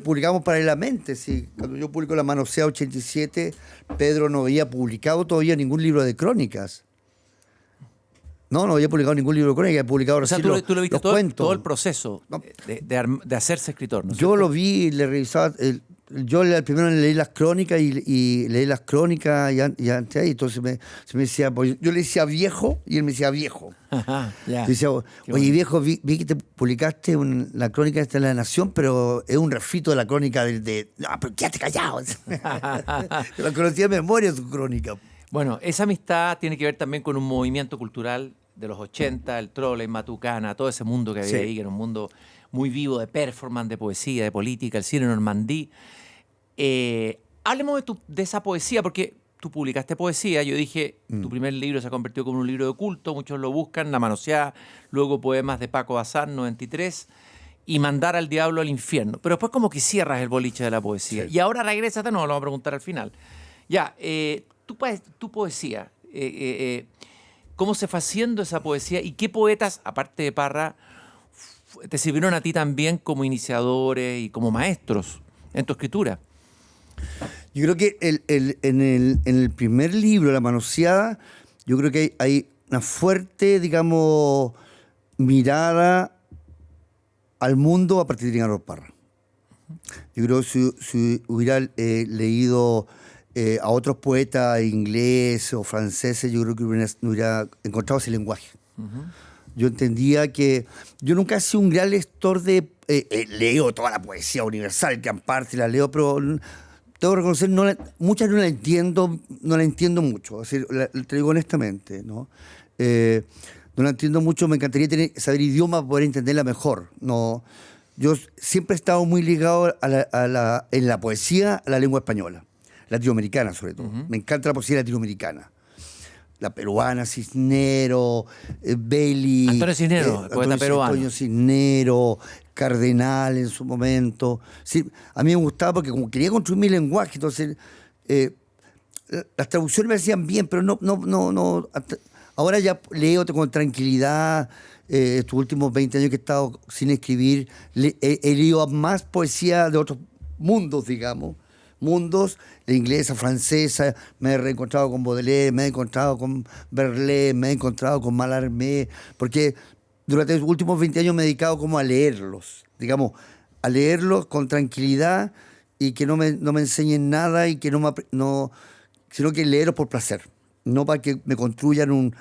Speaker 3: publicamos paralelamente, sí. Cuando yo publico La Manoseada 87, Pedro no había publicado todavía ningún libro de crónicas. No había publicado ningún libro de crónicas, había publicado recién
Speaker 2: tú lo viste todo el proceso de hacerse escritor, ¿no?
Speaker 3: Yo lo vi, le revisaba. Yo primero leí las crónicas y leí las crónicas y antes ahí. Entonces se me decía, pues, yo le decía viejo y él me decía viejo.
Speaker 2: Ajá, ya.
Speaker 3: Yo decía, oye viejo, vi que te publicaste la crónica de La Nación, pero es un refrito de la crónica no, pero quédate callado. Yo la conocía de memoria su crónica.
Speaker 2: Bueno, esa amistad tiene que ver también con un movimiento cultural de los 80, el Trole, Matucana, todo ese mundo que había ahí, que era un mundo muy vivo de performance, de poesía, de política, el cine Normandí. Hablemos de esa poesía, porque tú publicaste poesía. Yo dije, tu primer libro se ha convertido como un libro de culto, muchos lo buscan, La Manoseada, luego poemas de Paco Bazán, 93, y Mandar al Diablo al Infierno. Pero después como que cierras el boliche de la poesía. Sí. Y ahora regresas, no, lo vamos a preguntar al final. Ya, tu poesía, ¿cómo se fue haciendo esa poesía? ¿Y qué poetas, aparte de Parra, te sirvieron a ti también como iniciadores y como maestros en tu escritura?
Speaker 3: Yo creo que en el primer libro, La Manoseada, yo creo que hay una fuerte, digamos, mirada al mundo a partir de Nicanor Parra. Yo creo que si hubiera leído a otros poetas ingleses o franceses, yo creo que no hubiera encontrado ese lenguaje. Yo entendía que yo nunca he sido un gran lector de... leo toda la poesía universal, que en parte la leo, pero tengo que reconocer, muchas no la entiendo mucho, es decir, te digo honestamente, ¿no? No la entiendo mucho, me encantaría saber idioma para poder entenderla mejor. No, yo siempre he estado muy ligado en la poesía a la lengua española, latinoamericana sobre todo. Me encanta la poesía latinoamericana. La peruana, Cisnero, Belli.
Speaker 2: Antonio Cisnero, poeta peruano.
Speaker 3: Antonio Cisnero, Cardenal en su momento. Sí, a mí me gustaba porque como quería construir mi lenguaje, entonces las traducciones me hacían bien, pero no. Ahora ya leo con tranquilidad. Estos últimos 20 años que he estado sin escribir, he leído más poesía de otros mundos, digamos. Mundos, de inglesa, francesa, me he reencontrado con Baudelaire, me he encontrado con Verlaine, me he encontrado con Mallarmé, porque durante los últimos 20 años me he dedicado como a leerlos, digamos, a leerlos con tranquilidad y que no me enseñen nada y que sino que leerlos por placer, no para que me construyan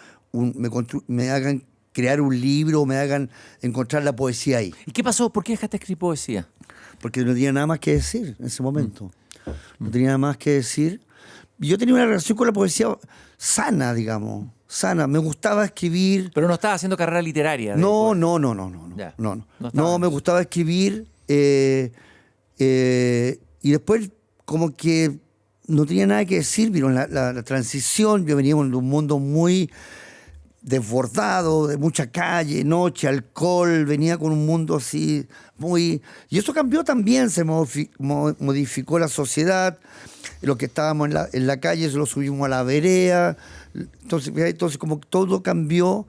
Speaker 3: me hagan crear un libro, me hagan encontrar la poesía ahí.
Speaker 2: ¿Y qué pasó? ¿Por qué dejaste de escribir poesía?
Speaker 3: Porque no tenía nada más que decir en ese momento. No tenía nada más que decir. Yo tenía una relación con la poesía sana, digamos. Sana. Me gustaba escribir.
Speaker 2: Pero no estaba haciendo carrera literaria.
Speaker 3: No, me gustaba escribir. Y después, como que no tenía nada que decir. Vieron la transición. Yo venía de un mundo muy desbordado, de mucha calle, noche, alcohol, venía con un mundo así muy... Y eso cambió también, se modificó la sociedad, lo que estábamos en la calle se lo subimos a la vereda, entonces como todo cambió,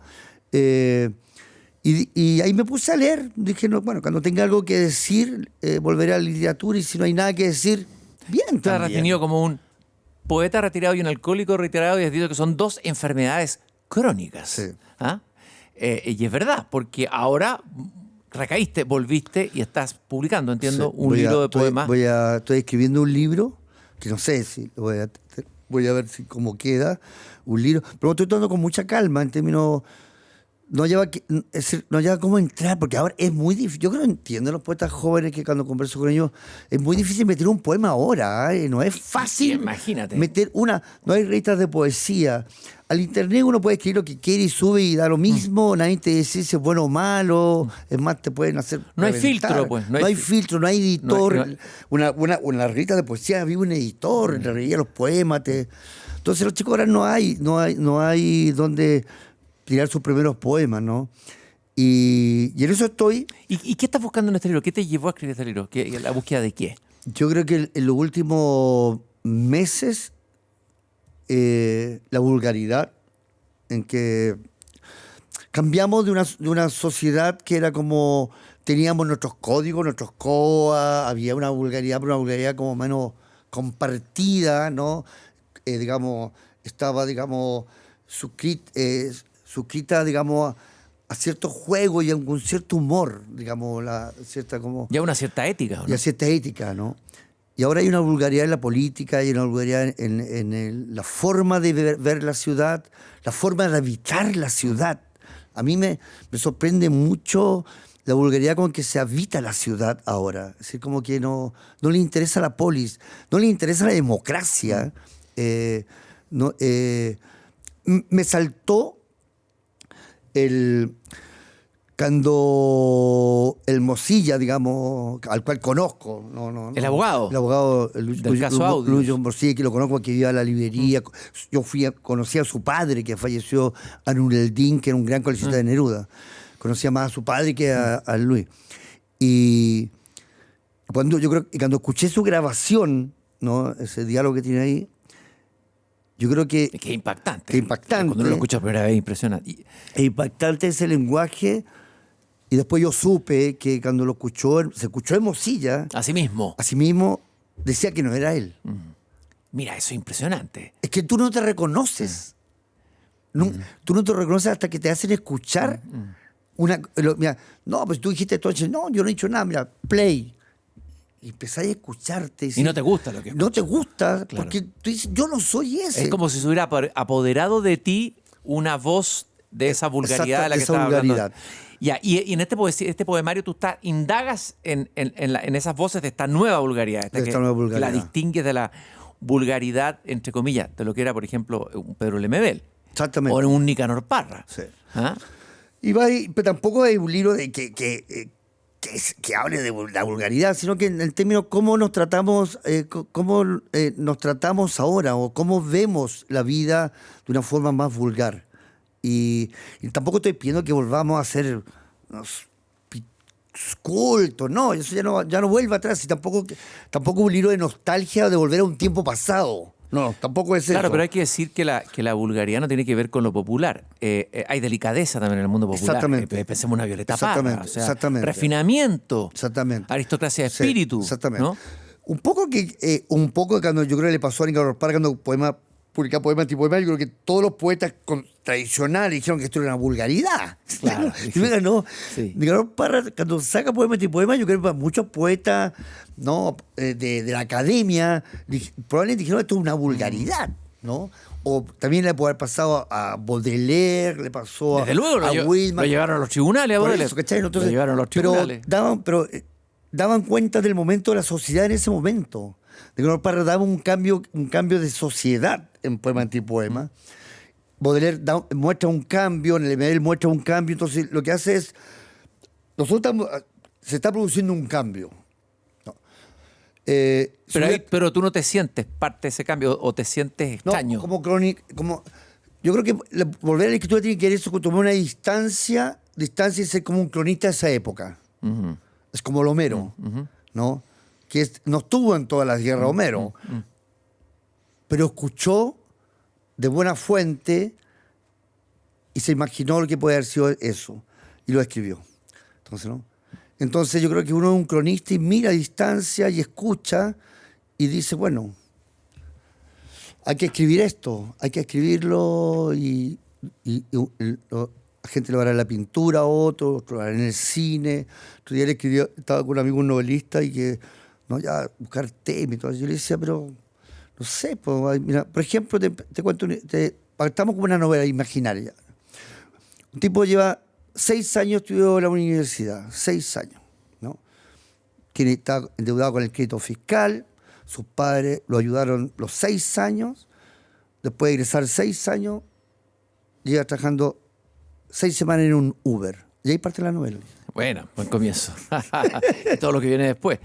Speaker 3: y ahí me puse a leer, dije, no, bueno, cuando tenga algo que decir, volveré a la literatura, y si no hay nada que decir, bien.
Speaker 2: Te has definido como un poeta retirado y un alcohólico retirado, y has dicho que son dos enfermedades crónicas.
Speaker 3: Sí.
Speaker 2: ¿Ah? Y es verdad, porque ahora recaíste, volviste y estás publicando, entiendo, un libro de poemas.
Speaker 3: Estoy escribiendo un libro, que no sé si voy a ver cómo queda, un libro, pero estoy tomando con mucha calma en términos... No lleva cómo entrar, porque ahora es muy difícil. Yo creo que entiendo a los poetas jóvenes que cuando converso con ellos, es muy difícil meter un poema ahora, ¿eh? No es fácil.
Speaker 2: Imagínate.
Speaker 3: No hay revistas de poesía. Al internet uno puede escribir lo que quiere y sube y da lo mismo, nadie te dice si es bueno o malo, es más, te pueden hacer
Speaker 2: No hay
Speaker 3: reventar.
Speaker 2: filtro, pues.
Speaker 3: No hay filtro, no hay editor. Una revista de poesía vive un editor, le leía los poemas. Entonces los chicos ahora no hay donde tirar sus primeros poemas, ¿no? Y en eso estoy.
Speaker 2: ¿Y qué estás buscando en este libro? ¿Qué te llevó a escribir este libro? ¿La búsqueda de qué?
Speaker 3: Yo creo que en los últimos meses la vulgaridad, en que cambiamos de una sociedad que era como, teníamos nuestros códigos, nuestros COA, había una vulgaridad, pero una vulgaridad como menos compartida, ¿no? Digamos, estaba, digamos, suscrita, digamos, a cierto juego y a un cierto humor, digamos,
Speaker 2: Ya una cierta ética, ¿no?
Speaker 3: Y a cierta ética, ¿no? Y ahora hay una vulgaridad en la política, hay una vulgaridad en la forma de ver la ciudad, la forma de habitar la ciudad. A mí me sorprende mucho la vulgaridad con que se habita la ciudad ahora. Es decir, como que no le interesa la polis, no le interesa la democracia. Me saltó cuando el Mosilla, digamos, al cual conozco,
Speaker 2: el abogado
Speaker 3: del
Speaker 2: caso Audios,
Speaker 3: Luis Mosilla, que lo conozco, que vivía a la librería. Yo conocí a su padre, que falleció, a Nureldin, que era un gran coleccionista de Neruda. Conocía más a su padre que a Luis. Y cuando escuché su grabación, ¿no? Ese diálogo que tiene ahí, yo creo que...
Speaker 2: Qué impactante.
Speaker 3: Qué impactante.
Speaker 2: Cuando lo escuchas por primera vez, impresionante.
Speaker 3: Es impactante ese lenguaje. Y después yo supe que cuando se escuchó en Mosilla... Así mismo decía que no era él.
Speaker 2: Mira, eso es impresionante.
Speaker 3: Es que tú no te reconoces. Tú no te reconoces hasta que te hacen escuchar mira, no, pues tú dijiste todo, no, yo no he dicho nada, mira, play. Y empezás a escucharte.
Speaker 2: Y no te gusta lo que escuchas.
Speaker 3: No te gusta,
Speaker 2: claro.
Speaker 3: porque tú dices, yo no soy ese.
Speaker 2: Es como si se hubiera apoderado de ti una voz de esa vulgaridad de la que estaba hablando. Ya, y en este poemario tú indagas en esas voces de esta nueva vulgaridad,
Speaker 3: nueva vulgaridad.
Speaker 2: Que la distingues de la vulgaridad, entre comillas, de lo que era, por ejemplo, un Pedro Lemebel.
Speaker 3: Exactamente.
Speaker 2: O un Nicanor Parra.
Speaker 3: Sí.
Speaker 2: ¿Ah?
Speaker 3: Pero tampoco hay un libro de que hable de la vulgaridad, sino que en el término cómo nos tratamos ahora o cómo vemos la vida de una forma más vulgar. Y tampoco estoy pidiendo que volvamos a ser unos cultos, no, eso ya no vuelve atrás. Y tampoco un libro de nostalgia o de volver a un tiempo pasado. No, tampoco es eso.
Speaker 2: Claro, pero hay que decir que la vulgaridad no tiene que ver con lo popular. Hay delicadeza también en el mundo popular.
Speaker 3: Exactamente.
Speaker 2: Pensemos en una Violeta Parra.
Speaker 3: Exactamente.
Speaker 2: Refinamiento.
Speaker 3: Exactamente.
Speaker 2: Aristocracia de espíritu.
Speaker 3: Exactamente.
Speaker 2: ¿No?
Speaker 3: Un poco cuando yo creo que le pasó a Nicanor Parra cuando publicaba poema antipoema, yo creo que todos los poetas tradicionales dijeron que esto era una vulgaridad.
Speaker 2: Claro.
Speaker 3: ¿No?
Speaker 2: Sí.
Speaker 3: Nicanor Parra, cuando saca poema antipoema, yo creo que muchos poetas de la academia probablemente dijeron que esto es una vulgaridad, ¿no? O también le puede haber pasado a Baudelaire, le pasó
Speaker 2: Desde luego,
Speaker 3: a Whitman.
Speaker 2: lo llevaron a los tribunales a Baudelaire.
Speaker 3: Eso, ¿cachai? Entonces,
Speaker 2: lo llevaron a los tribunales.
Speaker 3: Pero daban cuenta del momento de la sociedad en ese momento. Nicanor Parra daba un cambio de sociedad en poema antipoema. Baudelaire muestra un cambio, en el Lemebel muestra un cambio. Entonces, lo que hace es... se está produciendo un cambio. ¿No?
Speaker 2: Pero tú no te sientes parte de ese cambio o te sientes extraño.
Speaker 3: Yo creo que volver a la escritura tiene que ver eso con tomar una distancia y ser como un cronista de esa época.
Speaker 2: Uh-huh.
Speaker 3: Es como el Homero, ¿no? Que no estuvo en todas las guerras Homero, pero escuchó de buena fuente y se imaginó lo que puede haber sido eso y lo escribió. Entonces yo creo que uno es un cronista y mira a distancia y escucha y dice, bueno, hay que escribir esto, hay que escribirlo y la gente lo hará en la pintura, otro lo hará en el cine. Otro día estaba con un amigo, un novelista, y que ya buscar temas y todo. Yo le decía, pero no sé, mira, por ejemplo, te cuento, partamos con una novela imaginaria. Un tipo lleva 6 años, estudió en la universidad, 6 años, ¿no? Que está endeudado con el crédito fiscal, sus padres lo ayudaron los 6 años, después de egresar 6 años, llega trabajando 6 semanas en un Uber. Y ahí parte la novela.
Speaker 2: Bueno, buen comienzo. Todo lo que viene después.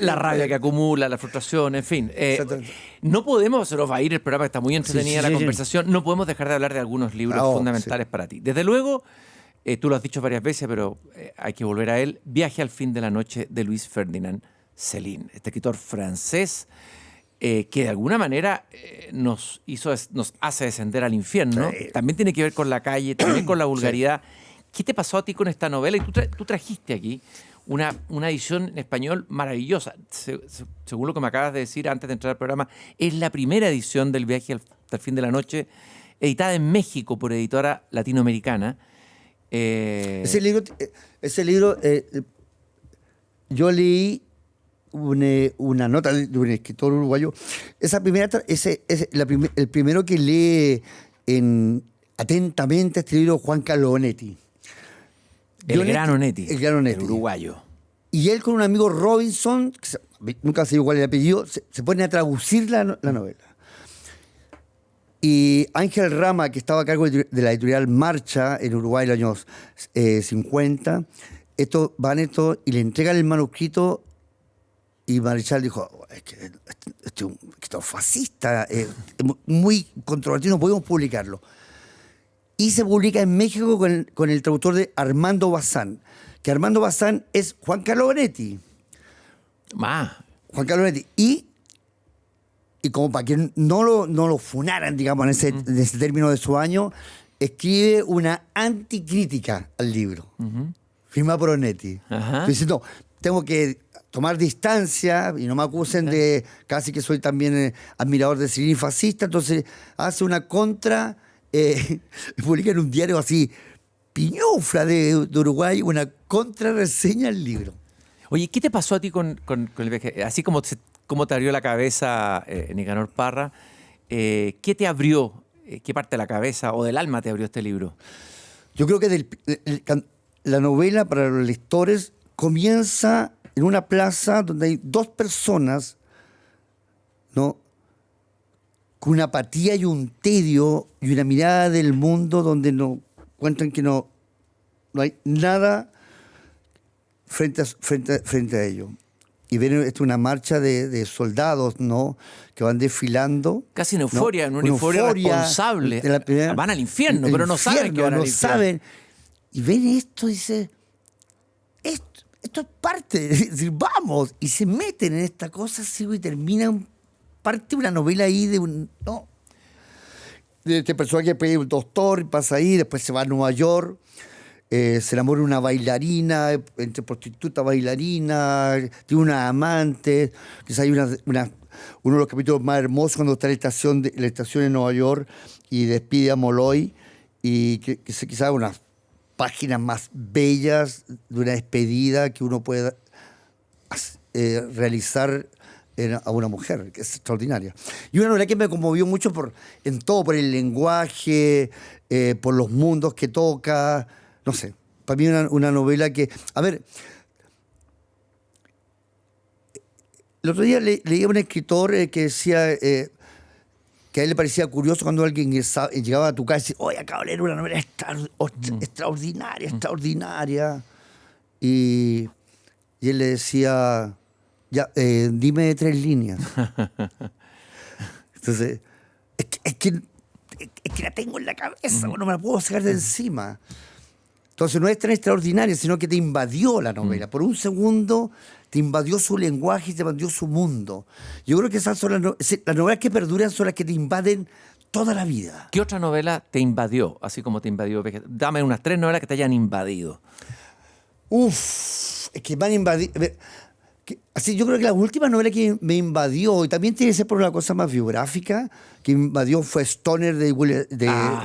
Speaker 2: La rabia que acumula, la frustración, en fin. No podemos, se nos va a ir el programa, está muy entretenida la conversación, no podemos dejar de hablar de algunos libros fundamentales para ti. Desde luego, tú lo has dicho varias veces, pero hay que volver a él. Viaje al fin de la noche, de Louis Ferdinand Céline, este escritor francés que de alguna manera nos hace descender al infierno. También tiene que ver con la calle, también con la vulgaridad. ¿Qué te pasó a ti con esta novela? Y tú trajiste aquí una edición en español maravillosa. Según lo que me acabas de decir antes de entrar al programa, es la primera edición del Viaje hasta el fin de la noche, editada en México por editora latinoamericana.
Speaker 3: Ese libro yo leí una nota de un escritor uruguayo. El primero que lee atentamente este libro, Juan Carlos Onetti.
Speaker 2: El gran Onetti,
Speaker 3: el
Speaker 2: uruguayo.
Speaker 3: Y él con un amigo Robinson, nunca sé igual el apellido, se pone a traducir la novela. Y Ángel Rama, que estaba a cargo de la editorial Marcha en Uruguay en los años 50, van y le entregan el manuscrito y Marichal dijo, este es un escritor fascista, muy controvertido, no podemos publicarlo. Y se publica en México con el traductor de Armando Bazán, que Armando Bazán es Juan Carlos Onetti. Juan Carlos Onetti. Y como para que no lo funaran, digamos, en ese término de su año, escribe una anticrítica al libro, firmada por Onetti. Diciendo, tengo que tomar distancia y no me acusen de casi que soy también admirador de Céline fascista. Entonces hace una contra publica en un diario así, piñufla de Uruguay, una contrarreseña al libro.
Speaker 2: Oye, ¿qué te pasó a ti con el viaje? Así como te abrió la cabeza Nicanor Parra, ¿qué te abrió? ¿Qué parte de la cabeza o del alma te abrió este libro?
Speaker 3: Yo creo que la novela para los lectores comienza en una plaza donde hay dos personas, ¿no?, con una apatía y un tedio y una mirada del mundo donde no cuentan que no hay nada frente a ellos. Y ven una marcha de soldados, ¿no?, que van desfilando.
Speaker 2: Casi en euforia, ¿no? En una euforia responsable. Van al infierno, pero no saben que van al infierno.
Speaker 3: Y ven esto y dicen, esto es parte, es decir, vamos. Y se meten en esta cosa así, y terminan parte de una novela ahí de este personaje que es un doctor, pasa ahí, después se va a Nueva York. Se enamora de una bailarina, entre prostituta bailarina, tiene una amante. Quizás hay uno de los capítulos más hermosos cuando está en la estación de Nueva York y despide a Molloy, y que quizás unas páginas más bellas de una despedida que uno puede realizar a una mujer, que es extraordinaria. Y una novela que me conmovió mucho por el lenguaje, por los mundos que toca. No sé, para mí una novela que... A ver, el otro día leía a un escritor que decía que a él le parecía curioso cuando alguien llegaba a tu casa y decía, oye, acabo de leer una novela extraordinaria. Y él le decía, ya, dime 3 líneas. Entonces, es que la tengo en la cabeza, no me la puedo sacar de encima. Entonces no es tan extraordinaria, sino que te invadió la novela. Por un segundo te invadió su lenguaje y te invadió su mundo. Yo creo que esas son las novelas que perduran, son las que te invaden toda la vida.
Speaker 2: ¿Qué otra novela te invadió, así como te invadió? Dame unas 3 novelas que te hayan invadido.
Speaker 3: Es que me han invadido... Así, yo creo que la última novela que me invadió, y también tiene que ser por una cosa más biográfica, que invadió fue Stoner de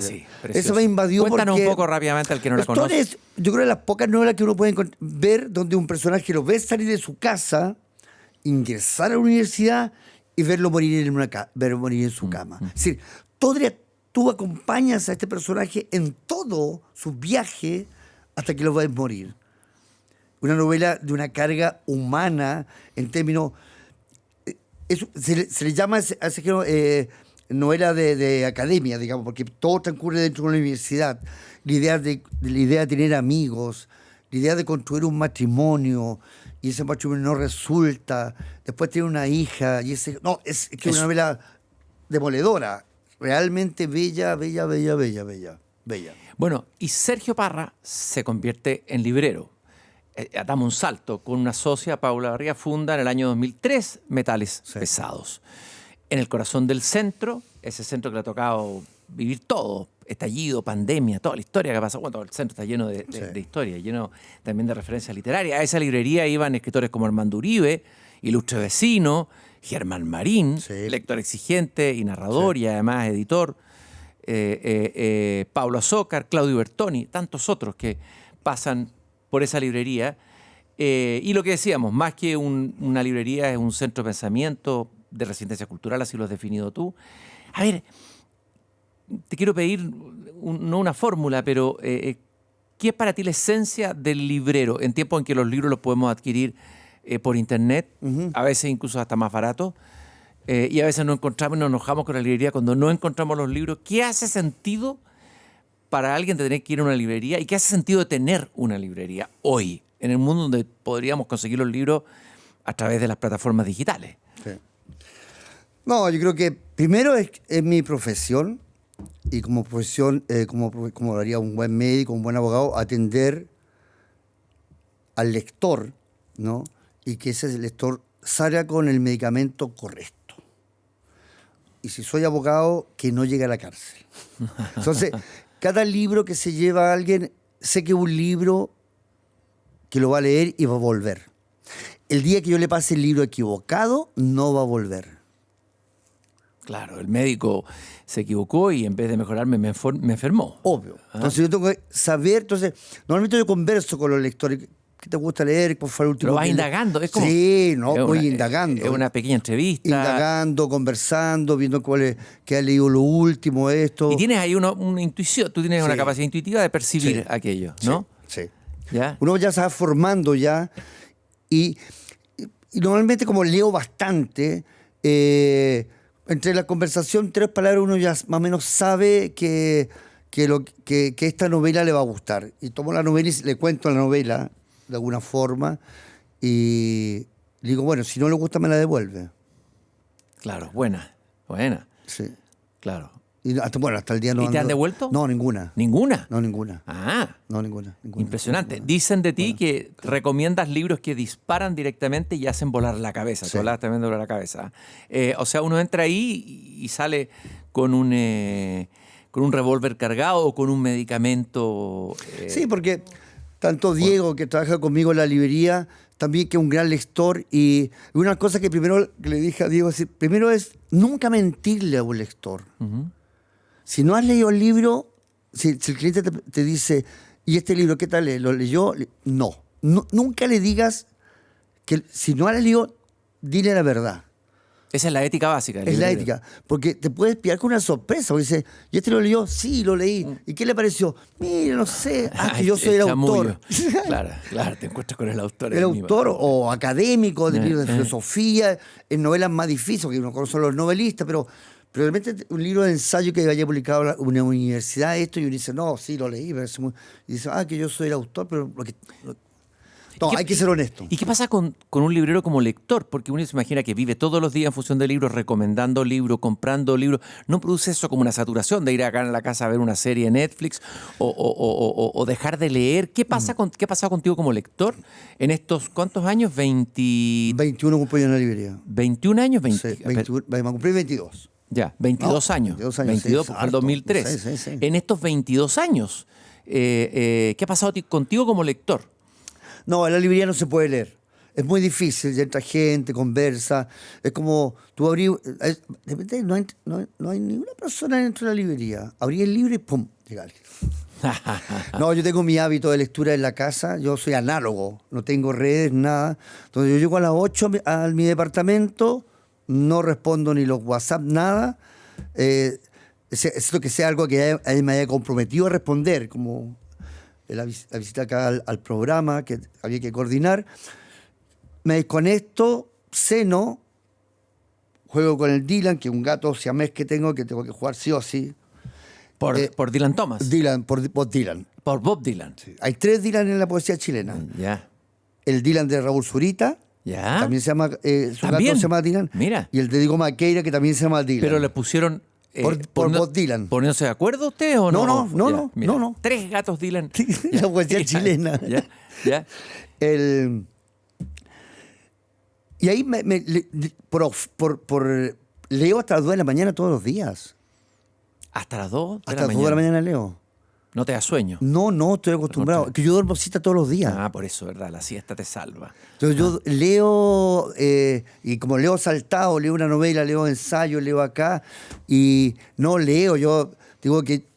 Speaker 2: sí, precioso.
Speaker 3: Eso me invadió.
Speaker 2: Cuéntanos un poco rápidamente al que no la conoce.
Speaker 3: Stoner, yo creo que las pocas novelas que uno puede ver donde un personaje lo ve salir de su casa, ingresar a la universidad y verlo morir en su cama. Es decir, tú acompañas a este personaje en todo su viaje hasta que lo ves morir. Una novela de una carga humana en términos... se le llama a ese género novela de academia, digamos, porque todo transcurre dentro de una universidad. La idea de tener amigos, la idea de construir un matrimonio, y ese matrimonio no resulta. Después tiene una hija, y es que es una novela demoledora. Realmente bella.
Speaker 2: Bueno, y Sergio Parra se convierte en librero. Damos un salto. Con una socia, Paula Barriga, funda en el año 2003 Metales Pesados. En el corazón del centro, ese centro que le ha tocado vivir todo, estallido, pandemia, toda la historia que ha pasado. Bueno, todo el centro está lleno de historia, lleno también de referencias literarias. A esa librería iban escritores como Armando Uribe, Ilustre Vecino, Germán Marín, lector exigente y narrador y además editor, Pablo Azócar, Claudio Bertoni, tantos otros que pasan por esa librería. Y lo que decíamos, más que una librería, es un centro de pensamiento, de resistencia cultural, así lo has definido tú. A ver, te quiero pedir, no una fórmula, pero ¿qué es para ti la esencia del librero en tiempos en que los libros los podemos adquirir por internet, a veces incluso hasta más barato, y a veces no encontramos y nos enojamos con la librería cuando no encontramos los libros? ¿Qué hace sentido para alguien de tener que ir a una librería y qué hace sentido de tener una librería hoy, en el mundo donde podríamos conseguir los libros a través de las plataformas digitales?
Speaker 3: Sí. No, yo creo que primero es mi profesión, y como profesión, como lo haría un buen médico, un buen abogado, atender al lector, ¿no? Y que ese lector salga con el medicamento correcto. Y si soy abogado, que no llegue a la cárcel. Entonces, cada libro que se lleva a alguien, sé que es un libro que lo va a leer y va a volver. El día que yo le pase el libro equivocado, no va a volver.
Speaker 2: Claro, el médico se equivocó y en vez de mejorarme me enfermó.
Speaker 3: Obvio. Entonces yo tengo que saber, normalmente yo converso con los lectores. ¿Qué te gusta leer? Por favor, último.
Speaker 2: Pero vas indagando, es como...
Speaker 3: Sí, voy indagando.
Speaker 2: Es una pequeña entrevista.
Speaker 3: Indagando, conversando, viendo qué ha leído lo último, esto.
Speaker 2: Y tienes ahí una intuición, tú tienes una capacidad intuitiva de percibir aquello, ¿no?
Speaker 3: Sí.
Speaker 2: ¿Ya?
Speaker 3: Uno ya se va formando ya y normalmente como leo bastante, entre la conversación, 3 palabras, uno ya más o menos sabe que esta novela le va a gustar. Y tomo la novela y le cuento la novela de alguna forma y digo, bueno, si no le gusta me la devuelve.
Speaker 2: Claro, buena.
Speaker 3: Sí.
Speaker 2: Claro.
Speaker 3: Y hasta el día no.
Speaker 2: ¿Y te han devuelto?
Speaker 3: No, ninguna.
Speaker 2: ¿Ninguna?
Speaker 3: No, ninguna.
Speaker 2: Ah.
Speaker 3: No, ninguna.
Speaker 2: Impresionante.
Speaker 3: Ninguna.
Speaker 2: Dicen de ti que recomiendas libros que disparan directamente y hacen volar la cabeza.
Speaker 3: Sí.
Speaker 2: Tú hablas también de volar la cabeza. O sea, uno entra ahí y sale con un revólver cargado o con un medicamento.
Speaker 3: Sí, porque tanto Diego, que trabaja conmigo en la librería, también que es un gran lector, y una cosa que primero le dije a Diego, primero es nunca mentirle a un lector.
Speaker 2: Uh-huh.
Speaker 3: Si no has leído el libro, si el cliente te dice, ¿y este libro qué tal? ¿Lo leyó? No. Nunca le digas que si no has leído, dile la verdad.
Speaker 2: Esa es la ética básica.
Speaker 3: Es la ética. Porque te puedes pillar con una sorpresa. O dice, ¿y este lo leyó? Sí, lo leí. ¿Y qué le pareció? Mire, no sé. Que yo soy el autor.
Speaker 2: Claro, te encuentras con el autor.
Speaker 3: El autor o académico de libros de filosofía, en novelas más difíciles, porque uno conoce a los novelistas, pero realmente un libro de ensayo que haya publicado una universidad, y uno dice, no, sí, lo leí. Y dice, que yo soy el autor, pero no, hay que ser honesto.
Speaker 2: ¿Y qué pasa con un librero como lector? Porque uno se imagina que vive todos los días en función de libros, recomendando libros, comprando libros. ¿No produce eso como una saturación de ir acá en la casa a ver una serie de Netflix o dejar de leer? ¿Qué ha pasado contigo como lector en estos, cuántos años?
Speaker 3: 21 cumplo yo en la librería.
Speaker 2: ¿21 años?
Speaker 3: Sí, me cumplí 22.
Speaker 2: Ya, 22 años.
Speaker 3: 22
Speaker 2: fue el 2003.
Speaker 3: Sí.
Speaker 2: En estos 22 años, ¿qué ha pasado contigo como lector?
Speaker 3: No, en la librería no se puede leer. Es muy difícil, ya entra gente, conversa. Es como, tú abrís... De repente no hay ninguna persona dentro de la librería. Abrí el libro y ¡pum! Llega alguien. No, yo tengo mi hábito de lectura en la casa. Yo soy análogo. No tengo redes, nada. Entonces yo llego a las 8 a mi departamento, no respondo ni los WhatsApp, nada. Excepto que sea algo que me haya comprometido a responder, como... La visita acá al programa que había que coordinar. Me desconecto, ceno, juego con el Dylan, que es un gato siamés que tengo que jugar sí o sí.
Speaker 2: ¿Por Dylan Thomas?
Speaker 3: Por Bob Dylan.
Speaker 2: Por Bob Dylan.
Speaker 3: Sí. Hay 3 Dylan en la poesía chilena.
Speaker 2: Ya.
Speaker 3: El Dylan de Raúl Zurita.
Speaker 2: Ya.
Speaker 3: También se llama... su
Speaker 2: ¿También?
Speaker 3: gato se llama Dylan.
Speaker 2: Mira.
Speaker 3: Y el de Diego Maqueira, que también se llama Dylan.
Speaker 2: Pero le pusieron...
Speaker 3: por Bob Dylan.
Speaker 2: ¿Poniéndose de acuerdo usted o no?
Speaker 3: No.
Speaker 2: 3 gatos Dylan.
Speaker 3: La poesía chilena.
Speaker 2: Ya.
Speaker 3: Y ahí leo hasta las 2 de la mañana todos los días.
Speaker 2: ¿Hasta las 2 de
Speaker 3: Hasta
Speaker 2: la
Speaker 3: las 2 de la
Speaker 2: mañana?
Speaker 3: mañana leo.
Speaker 2: ¿No te da sueño?
Speaker 3: No, estoy acostumbrado. Que yo duermo siesta todos los días.
Speaker 2: Por eso, ¿verdad? La siesta te salva.
Speaker 3: Entonces yo leo, y como leo saltado, leo una novela, leo ensayo, leo acá, y no leo. Yo digo que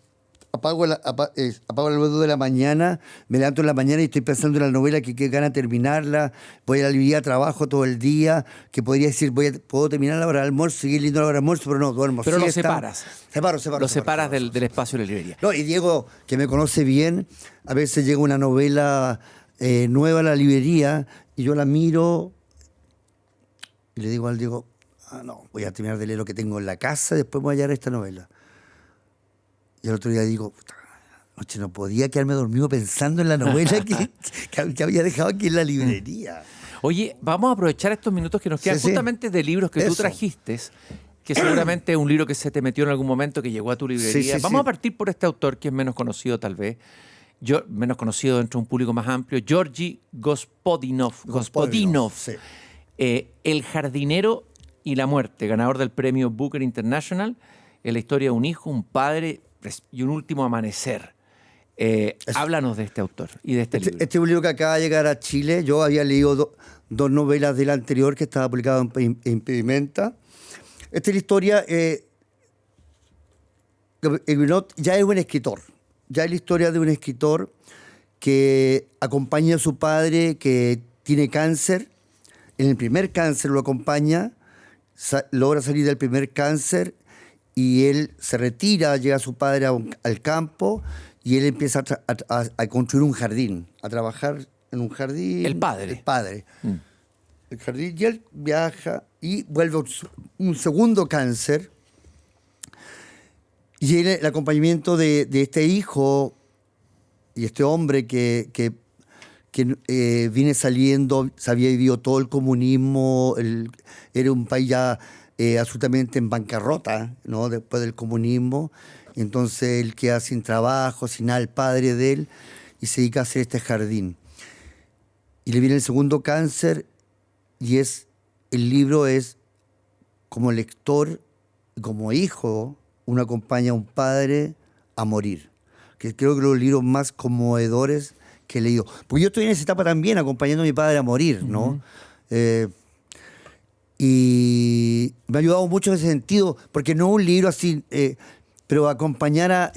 Speaker 3: apago la luz 2 de la mañana, me levanto en la mañana y estoy pensando en la novela que gana terminarla, voy a la librería, trabajo todo el día, que podría decir, puedo terminar la hora del almuerzo, seguir leyendo la hora del almuerzo, pero no, duermo
Speaker 2: Pero
Speaker 3: siesta.
Speaker 2: lo separas.
Speaker 3: Separo.
Speaker 2: Lo separas del espacio de la librería.
Speaker 3: No, y Diego, que me conoce bien, a veces llega una novela nueva a la librería y yo la miro y le digo al Diego, no, voy a terminar de leer lo que tengo en la casa y después voy a hallar esta novela. Y el otro día digo, noche no podía quedarme dormido pensando en la novela que había dejado aquí en la librería.
Speaker 2: Oye, vamos a aprovechar estos minutos que nos quedan justamente de libros que tú trajiste, que seguramente es un libro que se te metió en algún momento, que llegó a tu librería. Vamos a partir por este autor que es menos conocido tal vez, menos conocido dentro de un público más amplio, Georgi Gospodinov.
Speaker 3: Sí.
Speaker 2: El jardinero y la muerte, ganador del premio Booker International, en la historia de un hijo, un padre y un último amanecer. Háblanos de este autor y de este libro.
Speaker 3: Este es un libro que acaba de llegar a Chile. Yo había leído 2 novelas del anterior que estaba publicado en Impedimenta. Esta es la historia... Huguenot ya es un escritor. Ya es la historia de un escritor que acompaña a su padre que tiene cáncer. En el primer cáncer lo acompaña, logra salir del primer cáncer y él se retira, llega su padre al campo y él empieza a construir un jardín, a trabajar en un jardín.
Speaker 2: El padre.
Speaker 3: El padre. El jardín, y él viaja y vuelve un segundo cáncer. Y el acompañamiento de este hijo y este hombre que viene saliendo, se había vivido todo el comunismo, era un país ya absolutamente en bancarrota, ¿no? Después del comunismo. Entonces él queda sin trabajo, sin nada, el padre de él, y se dedica a hacer este jardín. Y le viene el segundo cáncer y el libro es como lector, como hijo, uno acompaña a un padre a morir. Que creo que los libros más conmovedores que he leído. Porque yo estoy en esa etapa también, acompañando a mi padre a morir, ¿no? Y me ha ayudado mucho en ese sentido, porque no es un libro así, pero acompañar,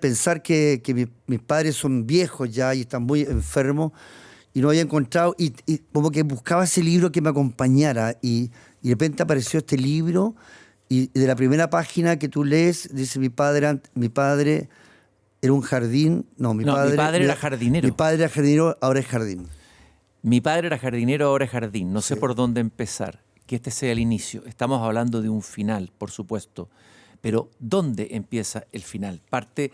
Speaker 3: pensar que mis padres son viejos ya y están muy enfermos, y no había encontrado, y como que buscaba ese libro que me acompañara, y de repente apareció este libro. Y de la primera página que tú lees, dice mi padre era un jardín.
Speaker 2: Mi padre era jardinero.
Speaker 3: Mi padre era jardinero, ahora es jardín.
Speaker 2: Mi padre era jardinero, ahora es jardín. No sé por dónde empezar. Que este sea el inicio. Estamos hablando de un final, por supuesto. Pero ¿dónde empieza el final? Parte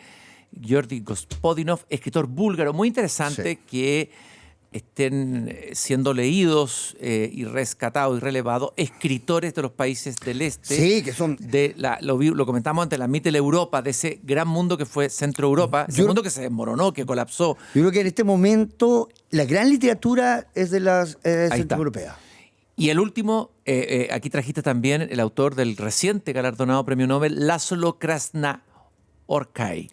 Speaker 2: Georgi Gospodinov, escritor búlgaro muy interesante, que estén siendo leídos y rescatados y relevados escritores de los países del este.
Speaker 3: Sí, que son...
Speaker 2: Lo comentamos antes, la Mittel Europa, de ese gran mundo que fue Centro Europa, ese mundo que se desmoronó, que colapsó.
Speaker 3: Yo creo que en este momento la gran literatura es de las centroeuropeas.
Speaker 2: Y el último, aquí trajiste también el autor del reciente galardonado premio Nobel, László Krasna-Orkai.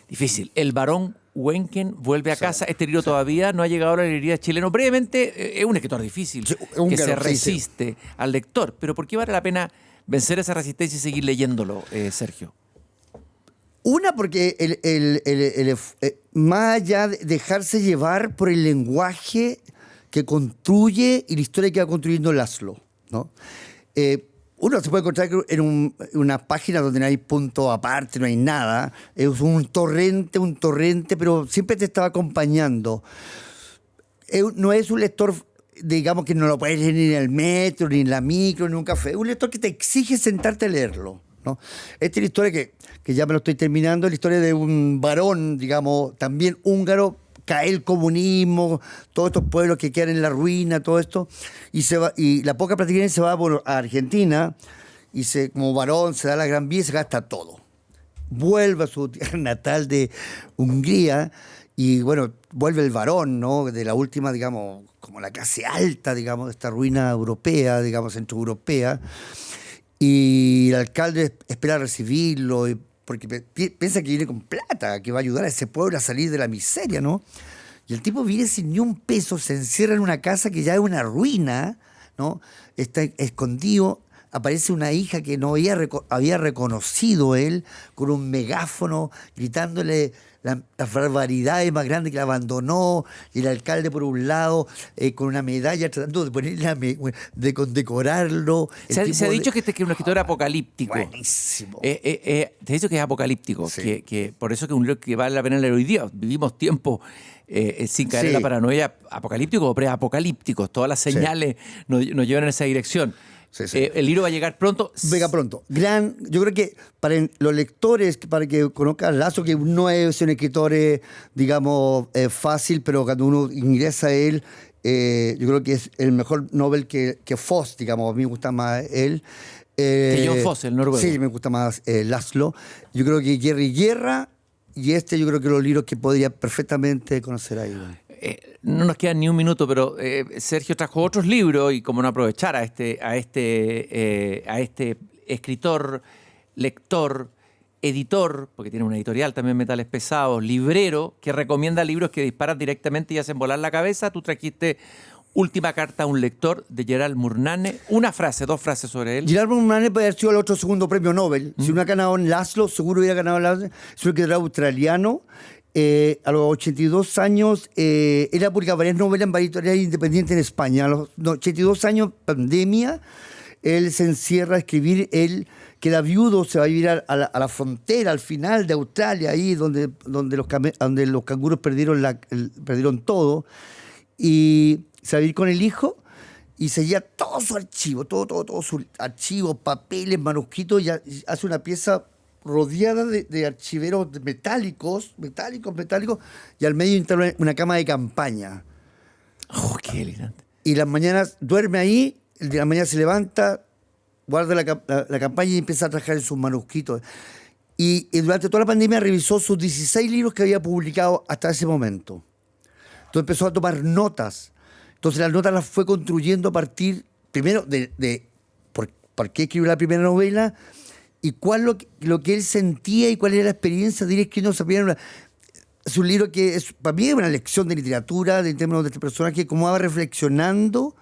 Speaker 2: Difícil. El barón Wencken vuelve a casa. Este libro todavía no ha llegado a la librería chilena. Brevemente, es un escritor difícil, que se resiste al lector. Pero ¿por qué vale la pena vencer esa resistencia y seguir leyéndolo, Sergio?
Speaker 3: Una, porque más allá de dejarse llevar por el lenguaje que construye y la historia que va construyendo László, ¿no? Uno se puede encontrar en una página donde no hay punto aparte, no hay nada. Es un torrente, pero siempre te estaba acompañando. No es un lector, digamos, que no lo puedes leer ni en el metro, ni en la micro, ni en un café. Es un lector que te exige sentarte a leerlo, ¿no? Esta es la historia que ya me lo estoy terminando, la historia de un varón, digamos, también húngaro. Cae el comunismo, todos estos pueblos que quedan en la ruina, todo esto, y la poca plata que tiene se va a Argentina, y como varón se da la gran vida y se gasta todo. Vuelve a su tierra natal de Hungría, y bueno, vuelve el varón, ¿no? De la última, digamos, como la clase alta, digamos, de esta ruina europea, digamos, centroeuropea, y el alcalde espera recibirlo, porque piensa que viene con plata, que va a ayudar a ese pueblo a salir de la miseria, ¿no? Y el tipo viene sin ni un peso, se encierra en una casa que ya es una ruina, ¿no? Está escondido, aparece una hija que no había reconocido él, con un megáfono, gritándole las barbaridades más grandes, que la abandonó, y el alcalde por un lado, con una medalla, tratando de ponerle de condecorarlo.
Speaker 2: Se ha dicho que este es un escritor apocalíptico.
Speaker 3: Buenísimo.
Speaker 2: Se ha dicho que es apocalíptico,
Speaker 3: sí.
Speaker 2: que por eso que es un libro que vale la pena leer hoy día. Vivimos tiempo sin caer en la paranoia, apocalípticos o preapocalípticos. Todas las señales nos llevan en esa dirección. Sí. El libro va a llegar pronto.
Speaker 3: Venga pronto. Yo creo que para los lectores, para que conozcan László, que no es un escritor, digamos, fácil, pero cuando uno ingresa a él, yo creo que es el mejor Nobel que Foss, digamos. A mí me gusta más él.
Speaker 2: Que John Foss, el noruego.
Speaker 3: Sí, me gusta más László. Yo creo que Guerra, y yo creo que los libros que podría perfectamente conocer ahí.
Speaker 2: No nos queda ni un minuto, pero Sergio trajo otros libros y como no aprovechar a este escritor, lector, editor, porque tiene una editorial también, Metales Pesados, librero, que recomienda libros que disparan directamente y hacen volar la cabeza. Tú trajiste Última carta a un lector de Gerald Murnane. Una frase, 2 frases sobre él.
Speaker 3: Gerald Murnane puede haber sido el otro segundo premio Nobel. Si hubiera ganado en Laszlo, seguro hubiera ganado en Laszlo. Es un escritor australiano. A los 82 años, él ha publicado varias novelas en varias editoriales independientes en España. A los 82 años, pandemia, él se encierra a escribir. Él queda viudo, se va a vivir a la frontera, al final de Australia, ahí donde los canguros perdieron todo. Y se va a vivir con el hijo y se lleva todo su archivo, todo su archivo, papeles, manuscritos, y hace una pieza rodeada de archiveros metálicos, y al medio instala una cama de campaña.
Speaker 2: ¡Oh, qué elegante!
Speaker 3: Y las mañanas duerme ahí, el de la mañana se levanta, guarda la campaña y empieza a trabajar en sus manuscritos. Y durante toda la pandemia revisó sus 16 libros que había publicado hasta ese momento. Entonces empezó a tomar notas. Entonces las notas las fue construyendo a partir, primero, de por qué escribió la primera novela y cuál lo que él sentía y cuál era la experiencia de ir escribiendo esa primera novela. Es un libro que para mí es una lección de literatura, de términos de este personaje, como va reflexionando,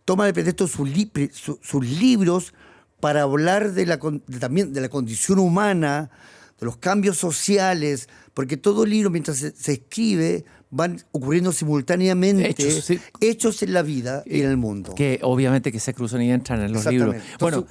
Speaker 3: toma de pretexto sus libros para hablar también de la condición humana, de los cambios sociales, porque todo libro, mientras se escribe, van ocurriendo simultáneamente hechos en la vida y en el mundo.
Speaker 2: Que obviamente que se cruzan y entran en los libros. Bueno,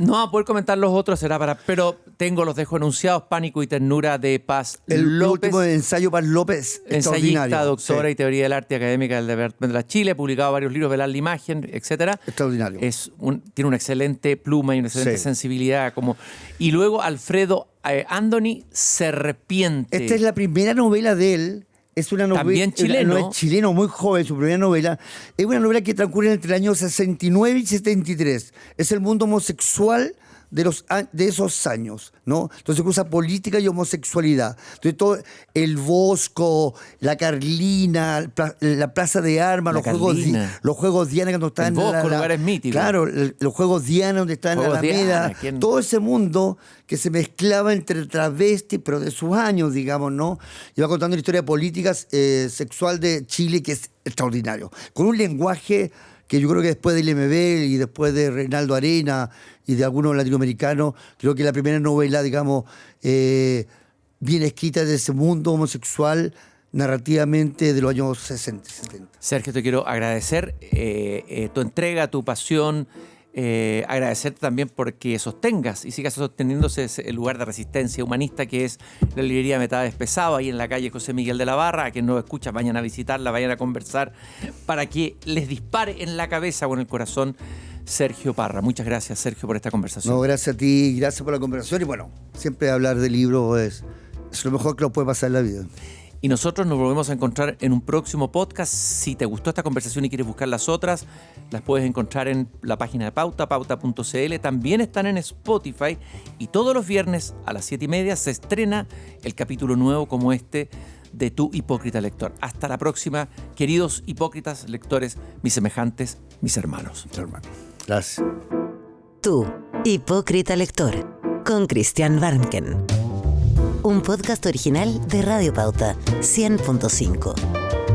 Speaker 2: no va a poder comentar los otros, pero los dejo enunciados: Pánico y ternura de Paz López.
Speaker 3: El último ensayo Paz López,
Speaker 2: ensayista, doctora y teoría del arte académica del Deber de la Chile, ha publicado varios libros, Velar la imagen, etcétera.
Speaker 3: Extraordinario.
Speaker 2: Tiene una excelente pluma y una excelente sensibilidad. Y luego Alfredo Andoni, Serpiente.
Speaker 3: Esta es la primera novela de él. Es una novela.
Speaker 2: También chileno.
Speaker 3: No es chileno, muy joven, su primera novela. Es una novela que transcurre entre el año 69 y 73. Es el mundo homosexual de esos años, ¿no? Entonces cruza política y homosexualidad. Entonces todo el Bosco, la Carlina, la Plaza de Armas, los Juegos Diana cuando están
Speaker 2: en el Bosco, lugares míticos.
Speaker 3: Claro, los Juegos Diana donde está en la Alameda. Todo ese mundo que se mezclaba entre travestis, pero de sus años, digamos, ¿no? Y va contando la historia política sexual de Chile, que es extraordinario. Con un lenguaje que yo creo que después del MB y después de Reinaldo Arena y de algunos latinoamericanos, creo que la primera novela, digamos, bien escrita de ese mundo homosexual narrativamente de los años 60, 70.
Speaker 2: Sergio, te quiero agradecer tu entrega, tu pasión, agradecerte también porque sostengas y sigas sosteniéndose el lugar de resistencia humanista que es la librería Metades Pesado, ahí en la calle José Miguel de la Barra. A quien no escucha, vayan a visitarla, vayan a conversar para que les dispare en la cabeza o en el corazón Sergio Parra. Muchas gracias, Sergio, por esta conversación.
Speaker 3: No, gracias a ti, gracias por la conversación. Y bueno, siempre hablar de libros es lo mejor que nos puede pasar en la vida.
Speaker 2: Y nosotros nos volvemos a encontrar en un próximo podcast. Si te gustó esta conversación y quieres buscar las otras, las puedes encontrar en la página de Pauta, pauta.cl. También están en Spotify. Y todos los viernes a las 7:30 se estrena el capítulo nuevo como este de Tu Hipócrita Lector. Hasta la próxima, queridos hipócritas lectores, mis semejantes, mis hermanos.
Speaker 3: Gracias.
Speaker 1: Tu Hipócrita Lector, con Christian Warnken. Un podcast original de Radio Pauta 100.5.